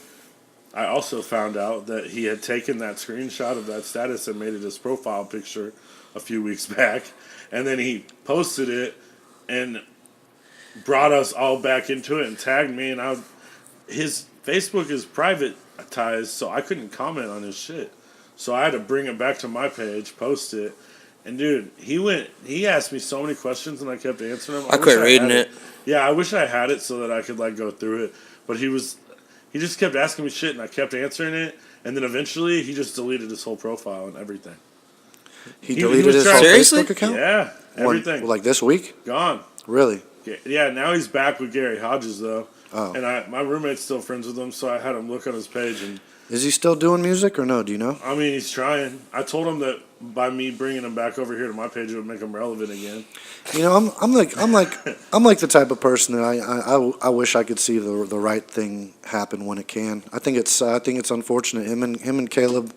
I also found out that he had taken that screenshot of that status and made it his profile picture a few weeks back, and then he posted it and brought us all back into it and tagged me. And his Facebook is privatized, so I couldn't comment on his shit. So I had to bring it back to my page, post it. And dude, he asked me so many questions and I kept answering them. I quit reading it. Yeah, I wish I had it so that I could go through it. But he just kept asking me shit and I kept answering it. And then eventually he just deleted his whole profile and everything. He deleted his whole Seriously? Facebook account? Yeah, everything. Like this week? Gone. Really? Yeah, now he's back with Gary Hodges though. Oh. And my roommate's still friends with him, so I had him look on his page and Is he still doing music or no? Do you know? I mean, he's trying. I told him that by me bringing him back over here to my page, it would make him relevant again. I'm like the type of person that I wish I could see the right thing happen when it can. I think it's unfortunate. Him and Caleb,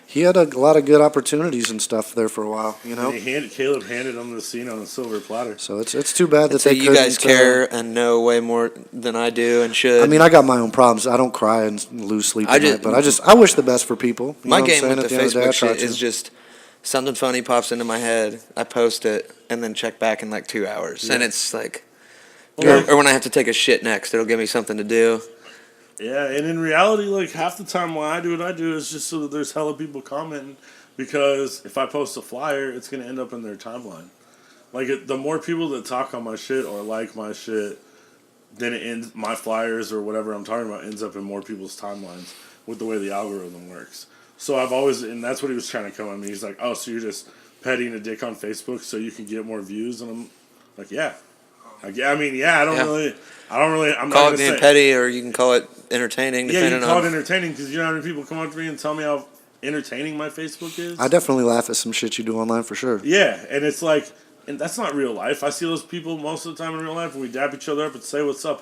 he had a lot of good opportunities and stuff there for a while. Caleb handed him the scene on a silver platter. So it's too bad that So they you couldn't. guys care and know way more than I do and should. I mean, I got my own problems. I don't cry and lose sleep at night, but I wish the best for people. You my know what I'm game saying? with At the end of day, I Facebook try shit to. is just something funny pops into my head, I post it, and then check back in 2 hours. And it's like, or when I have to take a shit next, it'll give me something to do. Yeah, and in reality, half the time why I do what I do is just so that there's hella people commenting. Because if I post a flyer, it's going to end up in their timeline. The more people that talk on my shit or like my shit, then it ends, my flyers or whatever I'm talking about ends up in more people's timelines with the way the algorithm works. So I've always, and that's what he was trying to come at me. He's like, oh, so you're just petting a dick on Facebook so you can get more views? And I'm like, yeah. I don't really, I'm Call not it going being to say. petty, or you can call it entertaining. Yeah, you depending call on it entertaining because you know how many people come up to me and tell me how entertaining my Facebook is? I definitely laugh at some shit you do online for sure. Yeah, and it's and that's not real life. I see those people most of the time in real life and we dap each other up and say what's up.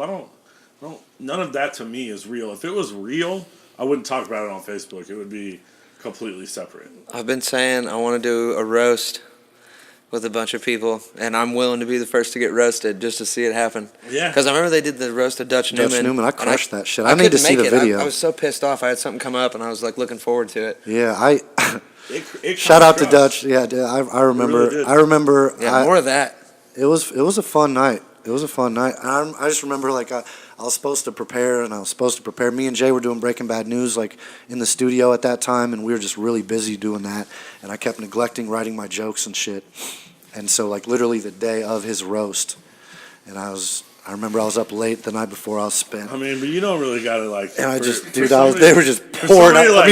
None of that to me is real. If it was real, I wouldn't talk about it on Facebook. It would be completely separate. I've been saying I want to do a roast with a bunch of people, and I'm willing to be the first to get roasted just to see it happen. Yeah. Because I remember they did the roast of Dutch Newman. I crushed that shit. I I need to couldn't see make the it. video. I was so pissed off. I had something come up, and I was like looking forward to it. Yeah, It shout out to crushed. Dutch. Yeah, I remember. really did. I remember. Yeah, more of that. It was a fun night. It was a fun night. I just remember like I was supposed to prepare, and I was supposed to prepare. Me and Jay were doing Breaking Bad News like in the studio at that time, and we were just really busy doing that. And I kept neglecting writing my jokes and shit. And so like literally the day of his roast, and I remember I was up late the night before. I was spent. I mean, but you don't really gotta like. And I for- just, for dude, somebody- they were just for pouring. somebody I mean, like-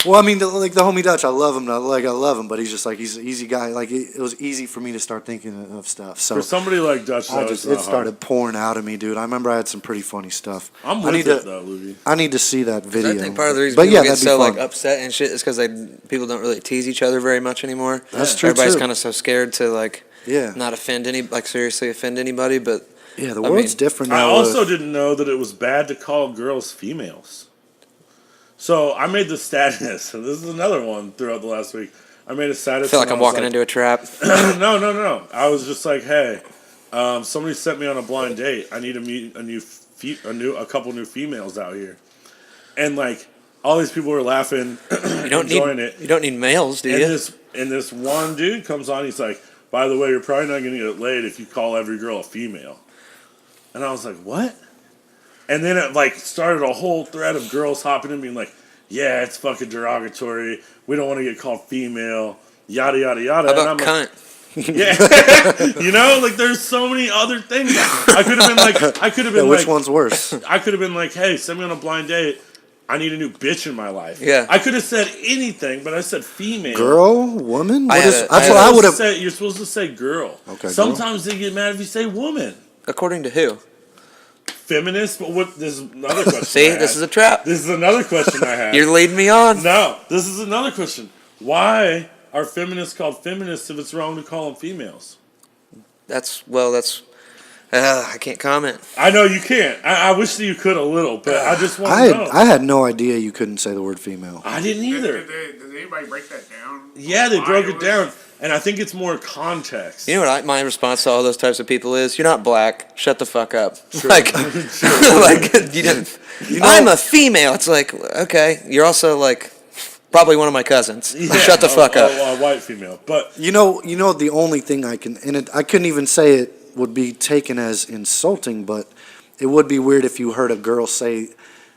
like the homie Dutch, I love him. I love him, but he's just like he's an easy guy. Like it was easy for me to start thinking of stuff. So For somebody like Dutch, though, it's not it started pouring out of me, dude. I remember I had some pretty funny stuff. hard. I'm I with need it to, though, Loogey. I need to see that video. I think part of the reason but people yeah, get that'd be so fun. like upset and shit is because people don't really tease each other very much anymore. That's true, Everybody's too. kind of so scared to like Yeah. not offend seriously offend anybody. But Yeah, the I world's mean, different I now. also didn't know that it was bad to call girls females. So I made the status. And this is another one throughout the last week. I made a status. I feel like and I'm I was walking into a trap. No. I was just like, hey, somebody sent me on a blind date. I need to meet a couple new females out here, and like all these people were laughing, You don't enjoying need it. you don't need males, do you? And this one dude comes on. He's like, by the way, you're probably not gonna get laid if you call every girl a female. And I was like, what? And then it like started a whole thread of girls hopping in being like, yeah, it's fucking derogatory. We don't want to get called female. Yada yada yada. How And about I'm like, cunt? yeah, you know, like there's so many other things. I could have been like, which one's worse? I could have been like, hey, send me on a blind date. I need a new bitch in my life. Yeah. I could have said anything, but I said female. Girl, woman. What I had is? a- That's I what had I a- would have. You're supposed to say girl. Okay, Sometimes they get mad if you say woman. According to who? Feminist, but what? This is another question. See, I this had. is a trap. This is another question I had. You're leading me on. No, this is another question. Why are feminists called feminists if it's wrong to call them females? That's I can't comment. I know you can't. I wish that you could a little, but I just want to know. I had no idea you couldn't say the word female. I didn't either. Did anybody break that down? Yeah, they Why broke it was- down, and I think it's more context. You know what my response to all those types of people is? You're not black. Shut the fuck up. Like, like you didn't. I'm a female. It's like, okay, you're also like probably one of my cousins. Yeah, Shut the fuck up. A white female, but You know, the only thing I can, and I couldn't even say it would be taken as insulting, but it would be weird if you heard a girl say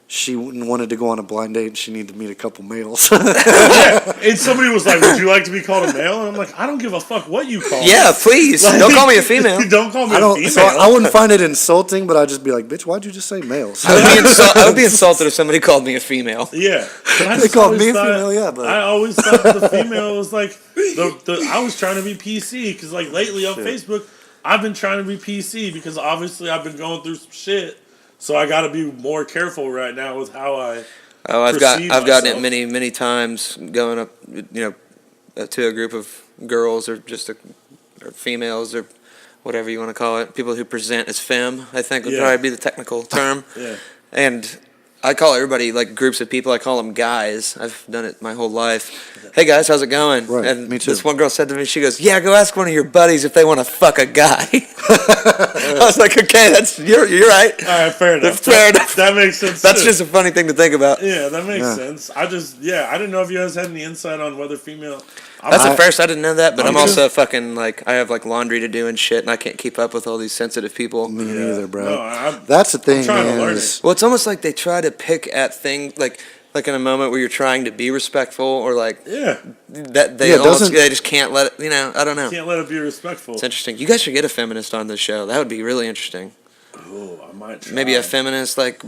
she wanted to go on a blind date and she needed to meet a couple males. yeah. And somebody was like, "Would you like to be called a male?" And I'm like, "I don't give a fuck what you call me." Yeah, please. Like, Don't call me a female. Don't call me I don't. a female. So I wouldn't find it insulting, but I'd just be like, "Bitch, why'd you just say males?" I would be insulted if somebody called me a female. Yeah, but I They just called always me a thought- female, yeah, but- I always thought the female was like I was trying to be PC because like lately on Facebook, I've been trying to be PC because obviously I've been going through some shit, so I got to be more careful right now with how I. Oh, I've perceive gotten it myself. many times going up, to a group of girls or or females or whatever you want to call it. People who present as femme, I think would Yeah. probably be the technical term. Yeah. And I call everybody, like groups of people, I call them guys. I've done it my whole life. Hey guys, how's it going? Right, and me too. this one girl said to me, she goes, yeah, go ask one of your buddies if they want to fuck a guy. I was like, okay, you're right. All right, fair enough. Fair enough. That makes sense. That's too. just a funny thing to think about. Yeah, that makes Yeah. sense. I didn't know if you guys had any insight on whether female. That's at first I didn't know that, but I'm Me too. also fucking like I have like laundry to do and shit, and I can't keep up with all these sensitive people. Me neither, bro. No, I'm That's the thing, trying to man. learn is- Well, it's almost like they try to pick at things like in a moment where you're trying to be respectful or like yeah. that they Yeah, it almost doesn't- they just can't let it. I don't know. Can't let it be respectful. It's interesting. You guys should get a feminist on this show. That would be really interesting. Oh, I might try. Maybe a feminist like.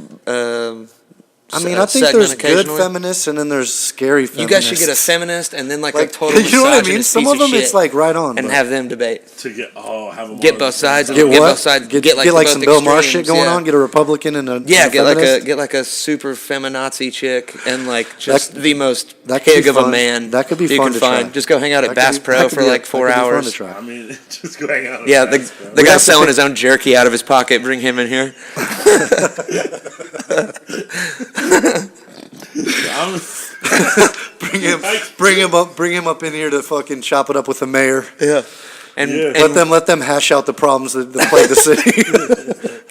I mean, I think segment there's good occasionally. feminists and then there's scary You feminists. guys should get a feminist and then like a like, total you know what I mean? misogynist Some piece of them, shit it's like right on. and but- have them debate. to have them Get on both the sides same of Get Get what? both sides- Get get, like, like both some Bill Maher extremes, shit going yeah. on. Get a Republican and a Yeah, and get feminist. like a super feminazi chick and like just the most that could pig be of a fun. man That could be you fun can to find. try. Just go hang out at That Bass could be- Pro that could for be- like that 4 could be fun hours. to try. I mean, just go hang out. Yeah, at the Bass Pro. guy have to selling pick- his own jerky out of his pocket. Bring him in here. I'm, Bring him. I Bring him up in here to fucking chop it up with the mayor. Yeah. And let them hash out the problems that plague the city.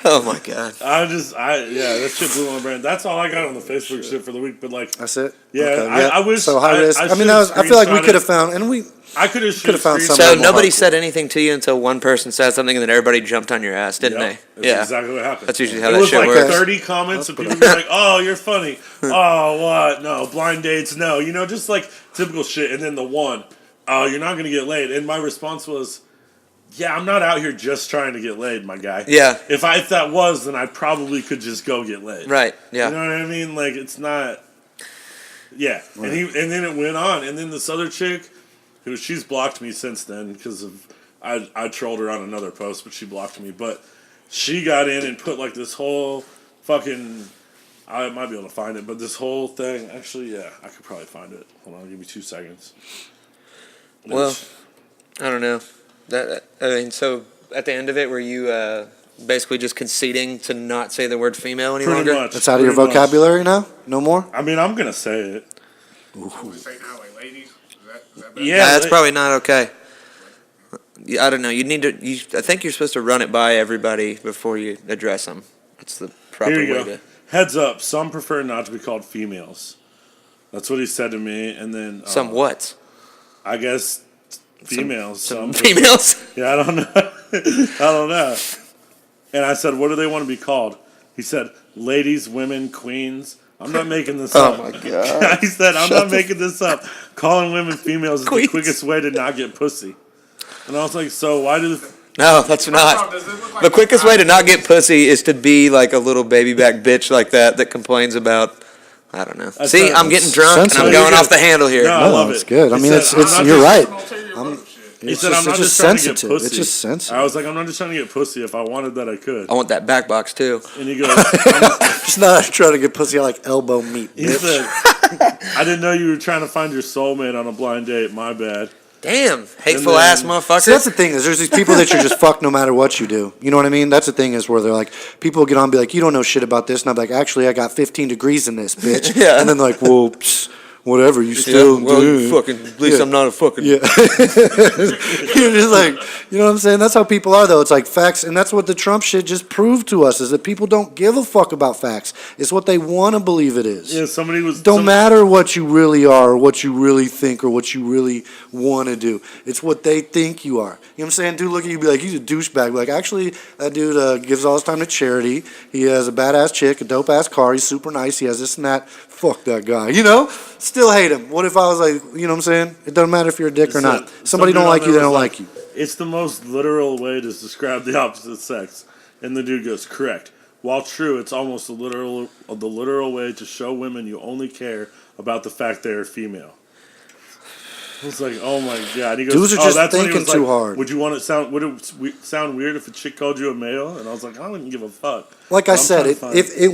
Oh my god. That shit blew my brain. That's all I got on the Facebook shit for the week. But like, that's it. Yeah, Okay, I wish. So high risk. I feel like we could have found, and we. I could have found something. So more nobody hardcore. said anything to you until one person said something, and then everybody jumped on your ass, didn't they? That's exactly what happened. That's usually how it that was shit like works. 30 comments of people being like, "Oh, you're funny." Oh, what? No, blind dates. No, just like typical shit. And then the one, "Oh, you're not gonna get laid." And my response was, "Yeah, I'm not out here just trying to get laid, my guy. Yeah. If that was, then I probably could just go get laid. Right. Yeah. You know what I mean? Like it's not. Yeah. Right. And then it went on, and then this other chick, she's blocked me since then because of I trolled her on another post, but she blocked me. But she got in and put like this whole fucking. I might be able to find it, but this whole thing. Actually, yeah, I could probably find it. Hold on, give me 2 seconds. Well, I don't know. So at the end of it, were you basically just conceding to not say the word female any longer? Much. That's out of your vocabulary now? No more? I mean, I'm gonna say it. Would say now, like ladies? Is that Yeah, That's probably not okay. I don't know. You need to. I think you're supposed to run it by everybody before you address them. That's the proper Here you way go. to. Heads up, some prefer not to be called females. That's what he said to me, and then Some what? I guess females. Some females. Yeah, I don't know. I don't know. And I said, "What do they want to be called?" He said, "Ladies, women, queens." I'm not making this up. Oh my god. He said, "I'm not making this up. Calling women females is Queens. the quickest way to not get pussy." And I was like, "So why do?" No, that's not. Does it look like The quickest way to not get pussy is to be like a little baby back bitch like that complains about. I don't know. That's See, not- I'm getting drunk and I'm sensitive. going off the handle here. No, I love it's it. good. I He mean, said, it's "I'm not you're just- right. ulterior motive shit? He said, "I'm not it's just trying to get sensitive. pussy." It's just sensitive. I was like, "I'm not just trying to get pussy. If I wanted that, I could." I want that back box too. And he goes, Just not trying to get pussy. I like elbow meat, he bitch. said, "I didn't know you were trying to find your soulmate on a blind date. My bad." Damn, hateful then- ass motherfucker. See, that's the thing is there's these people that you just fuck no matter what you do. You know what I mean? That's the thing is where they're like, people get on and be like, you don't know shit about this. And I'm like, actually, I got 15 degrees in this, bitch. Yeah. And then they're like, well, whatever, you still well, do. you fucking. At least Yeah. I'm not a fucking. Yeah. You're just like, you know what I'm saying? That's how people are, though. It's like facts. And that's what the Trump shit just proved to us is that people don't give a fuck about facts. It's what they want to believe it is. Yeah, somebody was. Don't matter what you really are or what you really think or what you really want to do. It's what they think you are. You know what I'm saying? Dude, look at you, be like, he's a douchebag. Like, actually, that dude gives all his time to charity. He has a badass chick, a dope-ass car. He's super nice. He has this and that. Fuck that guy. You know? Still hate him. What if I was like, you know what I'm saying? It doesn't matter if you're a dick or not. Somebody don't like you, they don't like you. It's the most literal way to describe the opposite sex. And the dude goes, correct. While true, it's almost the literal way to show women you only care about the fact they're female. It's like, oh my god. He goes, Dudes are just that's when he thinking was too like, hard. Would it sound weird if a chick called you a male? And I was like, I wouldn't give a fuck. Like I said,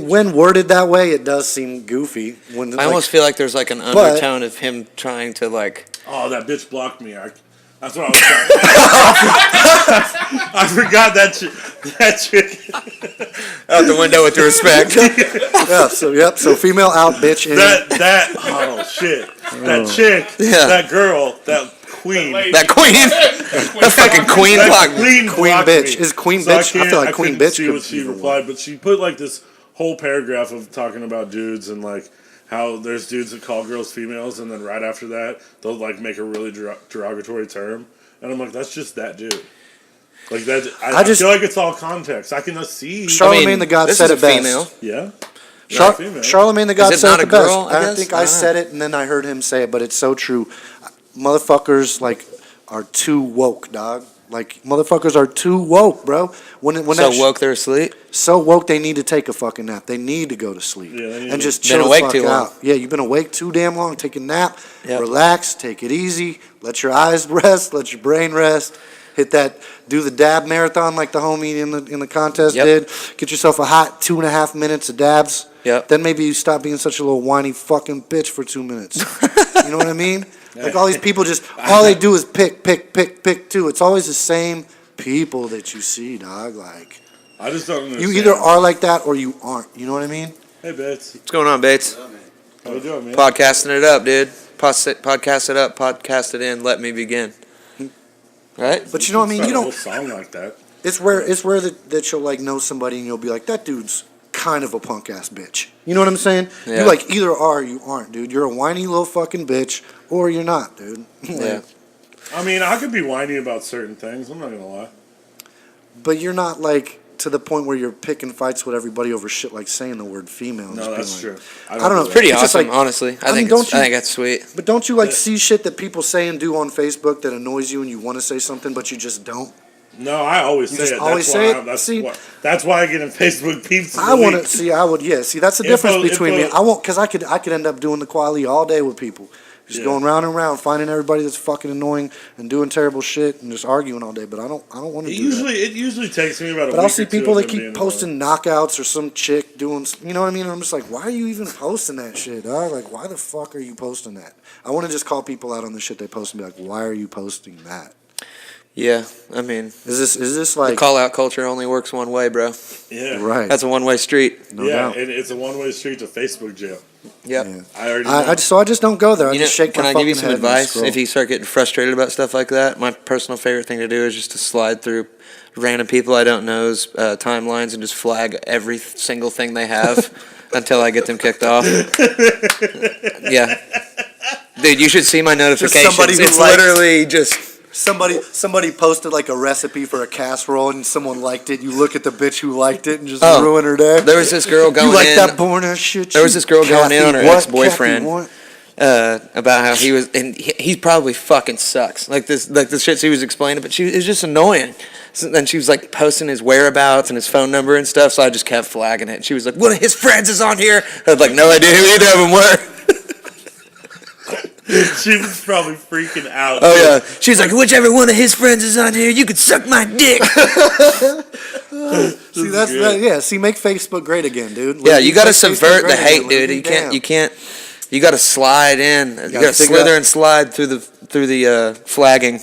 when worded that way, it does seem goofy. When I almost feel like there's like an undertone of him trying to like. Oh, that bitch blocked me. That's what I was trying. I forgot that chick. Out the window with the respect. So female out, bitch. In. Oh shit. That chick, that girl, that queen. That queen. That fucking queen blocked me. Queen bitch. Is queen bitch? I feel like queen bitch. See what she replied, but she put like this whole paragraph of talking about dudes and like how there's dudes that call girls females, and then right after that they'll like make a really derogatory term, and I'm like, that's just that dude. Like that, I feel like it's all context. I can see. Charlemagne the God said it best. Yeah. Charlemagne the God said it the best. I think I don't said it, and then I heard him say it, but it's so true. Motherfuckers like are too woke, dog. Like motherfuckers are too woke, bro. When So woke they're asleep. So woke they need to take a fucking nap. They need to go to sleep and just chill awake the fuck too long. out. Yeah, you've been awake too damn long. Take a nap, Yep. relax, take it easy, let your eyes rest, let your brain rest. Hit that, do the dab marathon like the homie in the contest did. Get yourself a hot 2.5 minutes of dabs. Yep. Then maybe you stop being such a little whiny fucking bitch for 2 minutes. You know what I mean? Like all these people all they do is pick too. It's always the same people that you see, dog. Like, I just don't understand. you either are like that or you aren't. You know what I mean? Hey, Bates. What's going on, Bates? How you doing, man? Podcasting it up, dude. podcast it up, podcast it in, let me begin. Right? But you know what I mean? You A don't. whole song like that. It's rare that you'll like know somebody and you'll be like, that dude's kind of a punk ass bitch. You know what I'm saying? Yeah. You like either are or you aren't, dude. You're a whiny little fucking bitch or you're not, dude. Yeah. I mean, I could be whiny about certain things. I'm not gonna lie. But you're not like to the point where you're picking fights with everybody over shit like saying the word female. And No, just being that's like, true. I don't know. do that. Pretty It's just awesome, like- honestly. I mean, think that's sweet. But don't you like see shit that people say and do on Facebook that annoys you and you want to say something but you just don't? No, I always You say just it. always That's say why it? That's See? that's why I get in Facebook peeps. I want to see. I would. Yeah. See, that's the difference If between me. a- I won't because I could end up doing the quality all day with people, just Yeah. going round and round, finding everybody that's fucking annoying and doing terrible shit and just arguing all day. But I don't want to do that. It usually takes me about a But week I'll see or two people of that them keep being posting knockouts or some chick doing, you know what I mean? And I'm just like, why are you even posting that shit, dog? Like, why the fuck are you posting that? I want to just call people out on the shit they post and be like, why are you posting that? Yeah, I mean, Is this the like call-out culture only works one way, bro. Yeah. right? That's a one-way street. No yeah, doubt. and it's a one-way street to Facebook jail. Yep. Yeah. I already know. So I just don't go there. I You know, just shake can my I give you fucking some head and advice? scroll. If you start getting frustrated about stuff like that, my personal favorite thing to do is just to slide through random people I don't know's timelines and just flag every single thing they have until I get them kicked off. Yeah. Dude, you should see my notifications. somebody who It's likes- literally just... Somebody posted like a recipe for a casserole and someone liked it. You look at the bitch who liked it and just Oh, ruin her day. There was this girl going you like in... that boring ass shit? There was this girl going in on her Kathy, what? ex-boyfriend. Kathy, what? About how he was, and he probably fucking sucks. Like the shit she was explaining, but it was just annoying. So then she was like posting his whereabouts and his phone number and stuff. So I just kept flagging it. And she was like, "One of his friends is on here." I had like no idea who either of them were. She was probably freaking out. Oh yeah, she was like, "Whichever one of his friends is on here, you could suck my dick." See, that's good. that, yeah. See, make Facebook great again, dude. Yeah, you got to Make Facebook subvert great the hate, again. Let dude. me You can't. down. You can't. You got to slide in. You got to figure slither out- and slide through the flagging.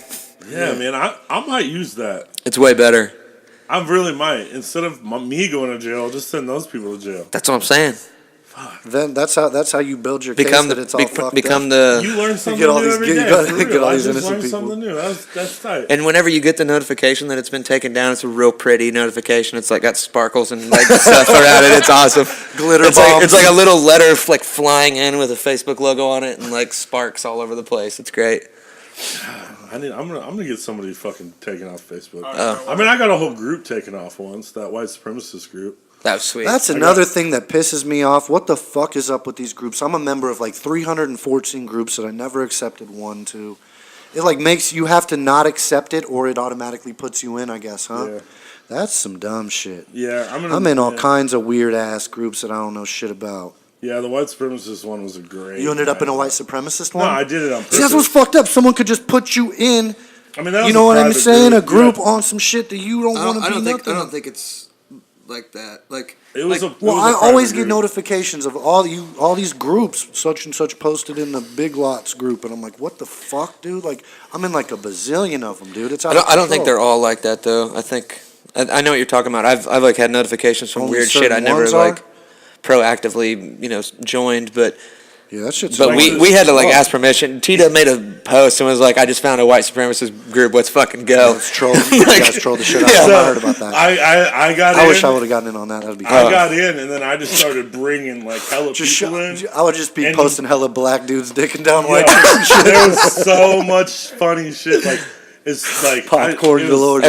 Yeah, man, I might use that. It's way better. I really might. Instead of me going to jail, just send those people to jail. That's what I'm saying. Then that's how you build your case Become that the it's all fucked become up. the. You learn something get all new these- every you day. gotta for get real. all I these just innocent learned people. something new. That's tight. And whenever you get the notification that it's been taken down, it's a real pretty notification. It's like got sparkles and like stuff around it. It's awesome. Glitter It's bombs. like a little letter like flying in with a Facebook logo on it and like sparks all over the place. It's great. I'm gonna get somebody fucking taken off Facebook. Oh. I mean, I got a whole group taken off once. That white supremacist group. That was sweet. That's another thing that pisses me off. What the fuck is up with these groups? I'm a member of like 314 groups that I never accepted one to. It like makes you have to not accept it or it automatically puts you in, I guess, huh? Yeah. That's some dumb shit. Yeah, I'm in all kinds of weird ass groups that I don't know shit about. Yeah, the white supremacist one was a great. You ended up in a one. white supremacist No, one? I did it on purpose. See, that's what's fucked up. Someone could just put you in, I mean, that was you know a what I'm private saying? A You group had- on some shit that you don't want to be nothing. think it's like that. Like It was a. it Well, was a I private always get group. notifications of all these groups, such and such posted in the Big Lots group, and I'm like, what the fuck, dude? Like, I'm in like a bazillion of them, dude. It's out I don't think of they're control. all like that though. I think I know what you're talking about. I've like had notifications from Only weird shit I certain never ones are? like proactively joined, but. Yeah, that shit's. But like we this- had to like oh. ask permission. Tita made a post and was like, "I just found a white supremacist group. Let's fucking go." Let's troll. You guys trolled the shit out of Yeah. them. I heard about that. I got in. I wish I would have gotten in on that. That'd be. I Cool. got in, and then I just started bringing like hella Just people in. I would just be And- posting hella black dudes dicking down white Yeah, chicks and shit. there was so much funny shit. Like it's like Popcorn it was- galore.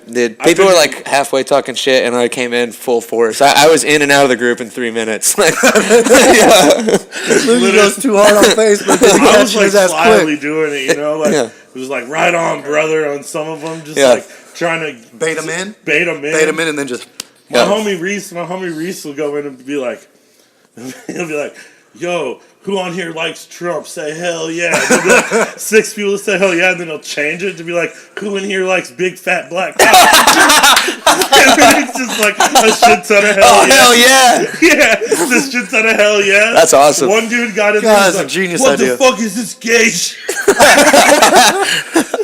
Dude, I people were think- like halfway talking shit, and I came in full force. I was in and out of the group in 3 minutes. Like, yeah. Loogey goes too hard on Facebook. He I catches was like his ass slyly quick. doing it, like Yeah. it was like right on, brother, on some of them, just Yeah. like trying to Bait 'em in? bait them in. Bait him in and then just. My Yeah. homie Reese will go in and be like, he'll be like, "Yo, who on here likes Trump? Say hell yeah." And there'll be like 6 people that say hell yeah, and then he'll change it to be like, "Who in here likes big fat black cock?" And then it's just like a shit ton of hell Oh yeah. hell yeah! Yeah, this shit ton of hell yeah. That's awesome. One dude got in God, there. that's He's a like, genius what idea. the fuck is this gay shit?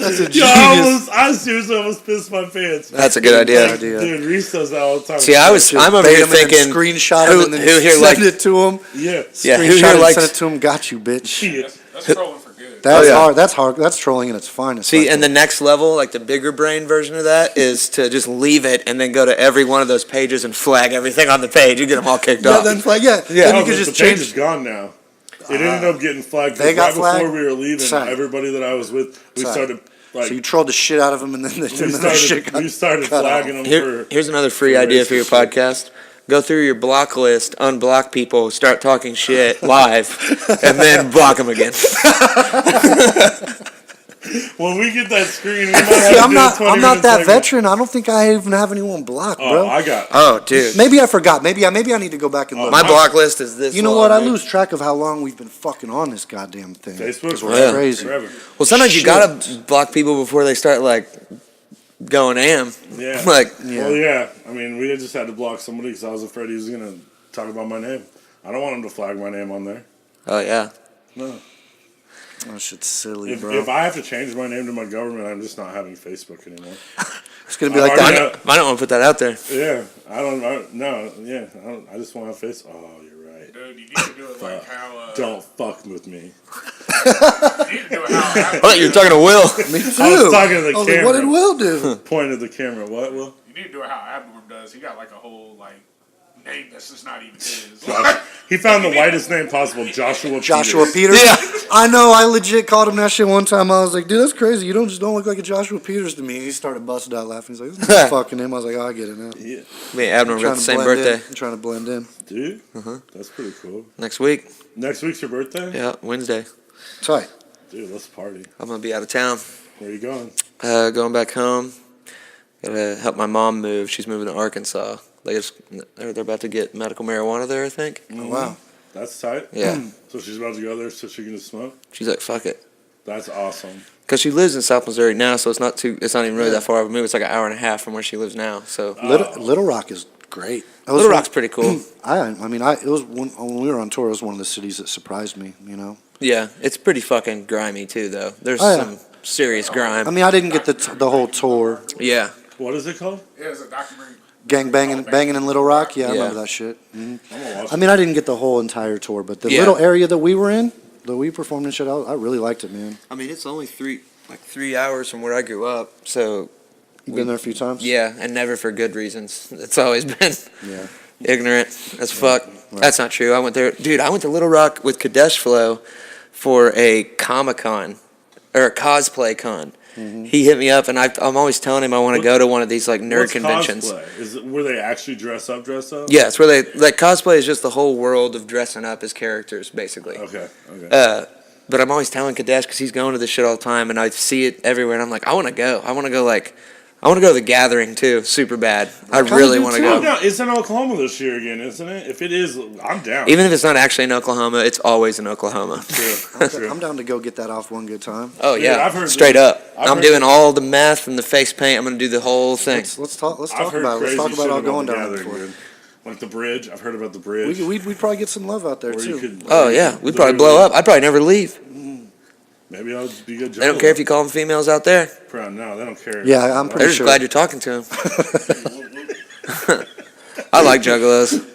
That's a Yo, genius. I seriously almost pissed my pants. That's a good idea. Like, dude, Reese does that all the time. See, I'm over here thinking, screenshot him and then who here send like it to him. Yeah. Yeah, Screenshot who here and likes- send it to him. Got you, bitch. That's trolling for good. That's yeah. hard. That's hard. That's trolling in its finest. See, right and the there. next level, like the bigger brain version of that, is to just leave it and then go to every one of those pages and flag everything on the page. You get them all kicked yeah, off. then flag. Yeah, Yeah. Then No, you could but just the page change. is gone now. It ended up getting flagged. 'cause They got right before flagged? we were leaving, Tight. everybody that I was with, we Tight. started like So you trolled the shit out of him, and then the shit got we started cut off. flagging them for. Here's another free idea for your podcast. Go through your block list, unblock people, start talking shit live, and then block them again. When we get that screen, we might have See, to I'm do a not. 20 I'm not minute that segment. veteran. I don't think I even have anyone blocked, Oh, bro. I got. Oh, dude. Maybe I forgot. Maybe I need to go back and look. My block list is this You know long, what? I dude. lose track of how long we've been fucking on this goddamn thing. Facebook 'Cause we're Yeah. crazy. Forever. Well, sometimes you Shit. gotta block people before they start, like, going am. Yeah. Like, Yeah. Well, yeah. I mean, we just had to block somebody because I was afraid he was gonna talk about my name. I don't want him to flag my name on there. oh, yeah. No. That shit's silly, If bro. I have to change my name to my government, I'm just not having Facebook anymore. It's gonna be I've like already that. got- I don't want to put that out there. Yeah. I just want to have Facebook. Oh, you're right. Dude, you need to do it like how. Don't fuck with me. You need to do it how. I thought you were talking to Will. Me too. I was talking to the I was camera. like, what did Will do? Point at the camera. What, Will? You need to do it how Abnorm does. He got like a whole like name that's just not even his. He found the whitest name possible, Joshua Joshua Peters. Peters. Yeah. I know. I legit called him that shit one time. I was like, dude, that's crazy. You don't look like a Joshua Peters to me. And he started busting out laughing. He's like, this is fucking him. I was like, oh, I get it now. Yeah. Me and Abner got the same birthday. I'm trying to blend in. Dude, that's pretty cool. Next week. Next week's your birthday? Yeah, Wednesday. Tight. Dude, let's party. I'm going to be out of town. Where you going? Going back home. Gotta help my mom move. She's moving to Arkansas. They're about to get medical marijuana there, I think. Oh, wow. That's tight. Yeah. So she's about to go there so she can just smoke? She's like, fuck it. That's awesome. Because she lives in South Missouri now, so it's not even really that far of a move. It's like an hour and a half from where she lives now. So Little Rock is great. Little Rock's pretty cool. It was when we were on tour. It was one of the cities that surprised me. You know. Yeah, it's pretty fucking grimy too, though. There's Oh, yeah. some serious grime. I mean, I didn't get the whole tour. Yeah. What is it called? Yeah, it's a documentary. Gang banging in Little Rock. Yeah, I Yeah. remember that shit. I'm gonna watch I mean, I didn't get the whole entire tour, but the Yeah. little area that we were in, that we performed and shit, I really liked it, man. I mean, it's only 3 hours from where I grew up, so You've been there a few times. yeah, and never for good reasons. It's always been Yeah. ignorant as fuck. That's not true. I went there, dude. I went to Little Rock with Kadesh Flow for a Comic-Con or a cosplay con. He hit me up, and I'm always telling him I want to go to one of these like nerd What's conventions. Cosplay? Is it where they actually dress up? Yeah, it's where they like cosplay is just the whole world of dressing up as characters, basically. Okay. But I'm always telling Kadesh because he's going to this shit all the time, and I see it everywhere, and I'm like, I want to go. I want to go to the Gathering too, super bad. I really want to Oh, go. no, it's in Oklahoma this year again, isn't it? If it is, I'm down. Even if it's not actually in Oklahoma, it's always in Oklahoma. True. I'm down to go get that off one good time. Oh Dude, yeah, I've heard straight that- up. I've I'm heard doing that- all the meth and the face paint. I'm gonna do the whole thing. Let's talk. Let's I've talk heard about it. Let's crazy talk shit about all about going the down there Gathering, for it. dude. Like the bridge. I've heard about the bridge. We'd probably get some love out there Or you too. could- Oh yeah, we'd probably blow up. I'd probably never leave. Maybe I'll be good. They don't care if you call them females out there. No, they don't care. Yeah, I'm They're pretty just sure. glad you're talking to them. I like juggalos.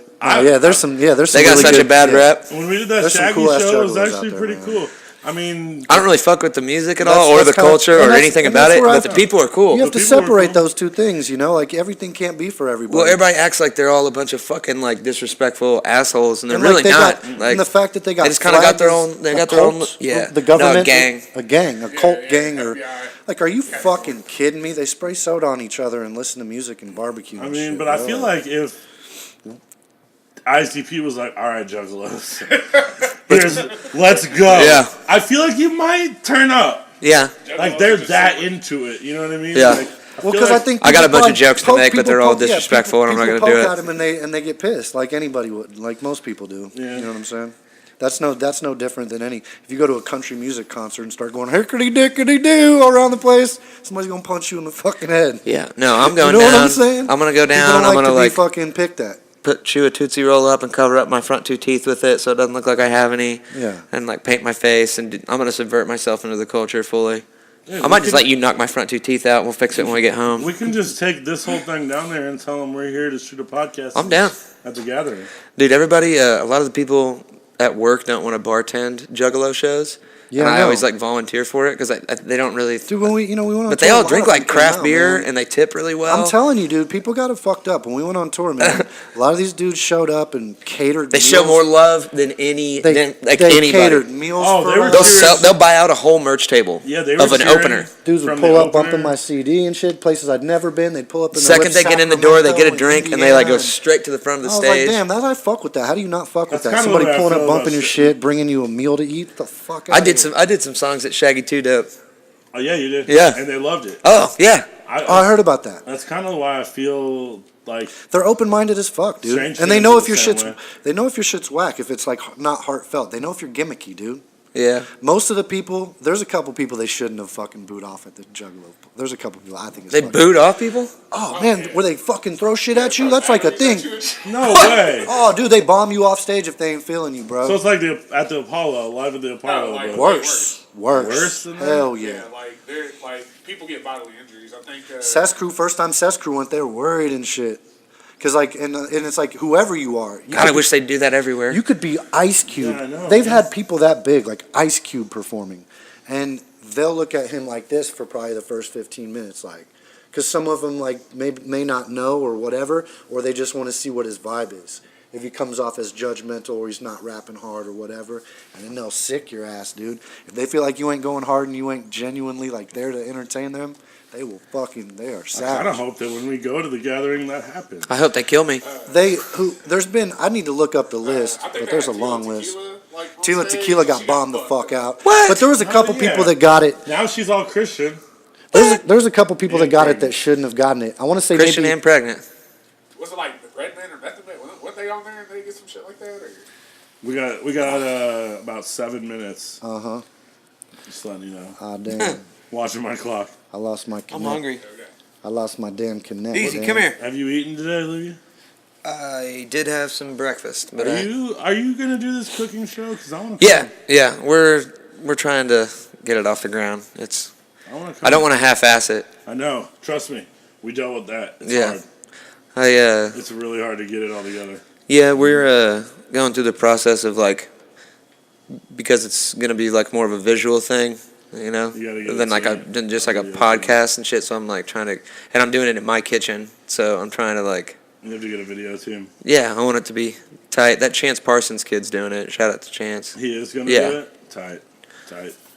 There's some. They got really such good, a bad yeah. rep. When we did that There's some Shaggy cool-ass show, it was juggalos out actually there, pretty man. cool. I mean, I don't really fuck with the music at That's- all, or the that's kinda- culture, and or that's- anything and about that's it. where But the people are cool. You have to people are separate cool. those two things, you know. Like everything can't be for everybody. Well, everybody acts like they're all a bunch of fucking like disrespectful assholes, and they're And, really like, they not. got- Like and the fact that they got they just kinda got flagged their as own- they a got their own- cult, yeah. the government, No, a gang. a cult yeah, gang, or FBI. like, are you fucking kidding me? They spray soda on each other and listen to music and barbecue. I and mean, shit, but I bro. feel like if ICP was like, "All right, juggalos, let's go." Yeah. I feel like you might turn up. Yeah, Like they're that into it. You know what I mean? Yeah. Like, Well, feel because like- I think I got a people bunch of jokes to poke- make, but people they're all poke- yeah, disrespectful, and I'm not people gonna do poke it. at them and they get pissed like anybody would, like most people do. Yeah. You know what I'm saying? That's no different than any. If you go to a country music concert and start going hickety dickety doo around the place, somebody's gonna punch you in the fucking head. yeah. No, I'm going You know down. what I'm saying? I'm gonna go People down. don't I'm like gonna to like be fucking picked at. chew a Tootsie Roll up and cover up my front two teeth with it, so it doesn't look like I have any. Yeah. And like paint my face, and I'm gonna subvert myself into the culture fully. I might just let you knock my front 2 teeth out. We'll fix it when we get home. We can just take this whole thing down there and tell them we're here to shoot a podcast. I'm down. At the gathering. Dude, everybody, a lot of the people at work don't want to bartend Juggalo shows. Yeah, and I know. always like volunteer for it because they don't really. Dude, when we went on but tour, they all a lot drink of like people craft came out, beer man. and they tip really well. I'm telling you, dude, people got it fucked up. When we went on tour, man, a lot of these dudes showed up and catered They meals. show more love than They anybody. catered meals Oh, for they were us. They'll buy out a whole merch table Yeah, they were of an cheering. opener. Dudes would From pull the up, bumping opener. my CD and shit, places I'd never been. They'd pull up in the Second they get in the door, they get a drink and they like go Indiana. straight to the front of the I was stage. like, damn, that I fuck with that. How do you not fuck with That's that? kinda Somebody what I pulling feel up, about bumping your shit. shit, bringing you a meal to eat. What the fuck? I did some songs at Shaggy 2 Dope. Oh yeah, you did. Yeah. And they loved it. Oh yeah, I heard about that. That's kind of why I feel like They're open-minded as fuck, dude. Strange And they fans know are if your the same shit's way. they know if your shit's whack, if it's like not heartfelt. They know if you're gimmicky, dude. yeah. Most of the people, there's a couple people they shouldn't have fucking booed off at the Juggalo. There's a couple people I think it's They fucking- booed off people. Oh man, where they fucking throw shit at you? That's like a thing. no way. Oh, dude, they bomb you off stage if they ain't feeling you, bro. So it's like at the Apollo, live at the Apollo. No, like, but- Worse. Worse than that? Hell yeah. Yeah, like they're like people get bodily injuries. I think. Cess Crew, first time Cess Crew went there, worried and shit. Cause like, and it's like whoever you are. You God, I could wish they'd do that everywhere. You could be Ice Cube. Yeah, I know. They've had people that big, like Ice Cube performing, and they'll look at him like this for probably the first 15 minutes, like, because some of them like may not know or whatever, or they just want to see what his vibe is. If he comes off as judgmental or he's not rapping hard or whatever, and then they'll sick your ass, dude. If they feel like you ain't going hard and you ain't genuinely like there to entertain them, they will fucking, they are I kind of savage. hope that when we go to the gathering, that happens. I hope they kill me. There's been, I need to look up the list, I think but there's a they had long Tila list. Tequila, like, on Tila stage, Tequila and got she bombed the fucked fuck up. out. What? But there was a couple yeah. people that got it. Now she's all Christian. There's a couple people Yeah, that got it pregnant. that shouldn't have gotten it. I want to say Christian maybe and pregnant. Was it like the Red Man or Method Man? What they on there? They get some shit like that? Or? We got about 7 minutes. Uh-huh. Just letting you know. Ah, damn. Watching my clock. I lost my connect. I'm hungry. I lost my damn connect. Easy, damn. come here. Have you eaten today, Loogey? I did have some breakfast, but Are you gonna do this cooking show? Cause I want to. yeah, we're trying to get it off the ground. I don't want to half-ass it. I know. Trust me. We dealt with that. It's Yeah. hard. It's really hard to get it all together. Yeah, we're going through the process of like, because it's gonna be like more of a visual thing, you know, You gotta get than it like set. than just like a Yeah. podcast and shit. So I'm like trying to, and I'm doing it in my kitchen. So I'm trying to like, You have to get a video team. yeah, I want it to be tight. That Chance Parsons kid's doing it. Shout out to Chance. He is gonna Yeah. do it. Tight.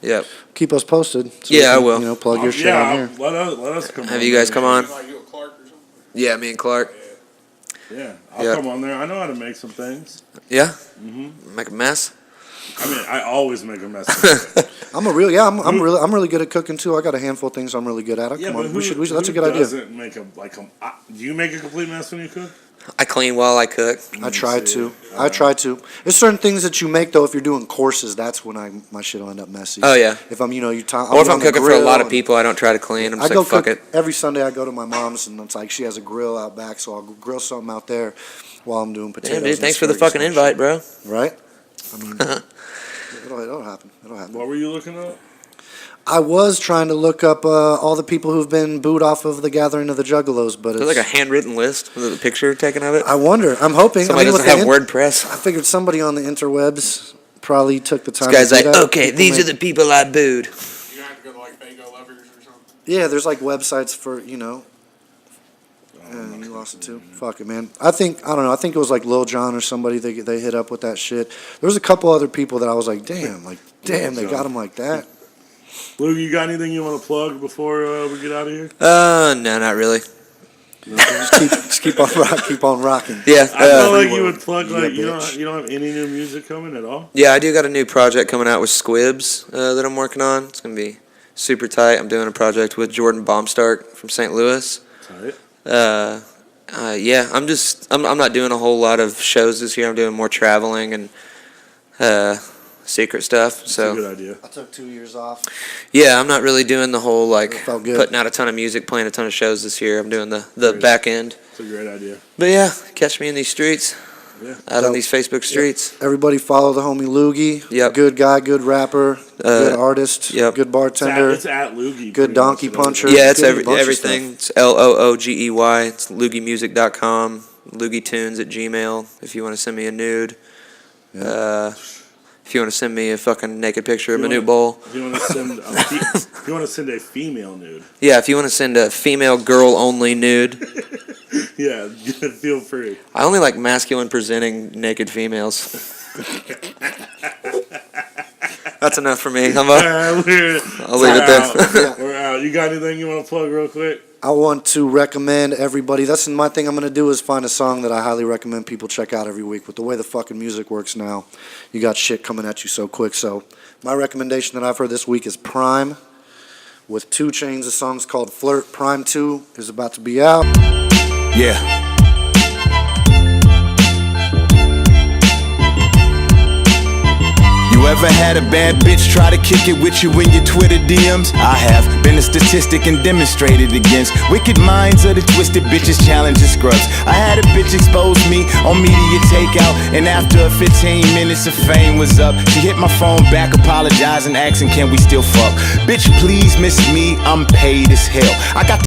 Yep. Keep us posted. So Yeah, I we can, will. You know, plug your shit on here. Let us come. Have on you guys there. come on? Like you a Clark or something? Yeah, me and Clark. Yeah, I'll Yeah. come on there. I know how to make some things. Yeah. Make a mess. I mean, I always make a mess. Of it. I'm really good at cooking too. I got a handful of things I'm really good at. Yeah, Come but on, who, we should. That's a who good idea. doesn't make a do you make a complete mess when you cook? I clean while I cook. I try to. I try to. There's certain things that you make though. If you're doing courses, that's when my shit will end up messy. Oh yeah. If I'm, Or if I'm cooking for a lot of people, I don't try to clean. I'm I just go like, fuck cook it. every Sunday. I go to my mom's and it's like she has a grill out back, so I'll grill something out there while I'm doing potatoes. Damn, dude, and thanks for the asparagus fucking and invite, shit. bro. Right? I mean, it'll happen. It'll happen. What were you looking at? I was trying to look up all the people who've been booed off of the gathering of the Juggalos, but There's it's, like a handwritten list with a picture taken of it. I wonder. I'm hoping. Somebody with doesn't have the WordPress. I figured somebody on the interwebs probably took the time. This guy's to do like, that. okay, People these are make- the people I booed. You don't have to go to like Fago Lovers or something. Yeah, there's like websites for And you lost it too. Fuck it, man. I don't know. I think it was like Lil Jon or somebody. They hit up with that shit. There was a couple other people that I was like, damn, they got him like that. Luke, you got anything you want to plug before we get out of here? No, not really. Just keep on rocking. Yeah, I feel like you will. would plug You like a you bitch. don't have any new music coming at all. yeah. I do got a new project coming out with Squibs that I'm working on. It's gonna be super tight. I'm doing a project with Jordan Baumstark from St. Louis. Tight. Yeah, I'm not doing a whole lot of shows this year. I'm doing more traveling and secret stuff. That's a So good idea. I took 2 years off. yeah, I'm not really doing the whole like It felt good. putting out a ton of music, playing a ton of shows this year. I'm doing the Great. back end. It's a great idea. But yeah, catch me in these streets. out on these Facebook streets. Everybody follow the homie Loogey. Yep. Good guy, good rapper, good artist, yep. good bartender. It's at Loogey. Good donkey puncher. Yeah, it's Good bunch of everything. stuff. It's Loogey. It's LoogeyMusic.com. LoogeyTunes@gmail. If you want to send me a nude. If you want to send me a fucking naked picture of my new bowl. If you want to send a female nude. Yeah, if you want to send a female girl only nude. Yeah, feel free. I only like masculine presenting naked females. That's enough for me. I'll leave it there. We're out. You got anything you want to plug real quick? I want to recommend everybody. That's my thing I'm going to do is find a song that I highly recommend people check out every week. With the way the fucking music works now, you got shit coming at you so quick. So my recommendation that I've heard this week is Prime with 2 Chainz. The song's called Flirt. Prime 2 is about to be out. Yeah. You ever had a bad bitch try to kick it with you in your Twitter DMs? I have been a statistic and demonstrated against wicked minds of the twisted bitches challenging scrubs. I had a bitch expose me on media takeout, and after 15 minutes of fame was up, she hit my phone back apologizing, asking can we still fuck. Bitch, please miss me, I'm paid as hell. I got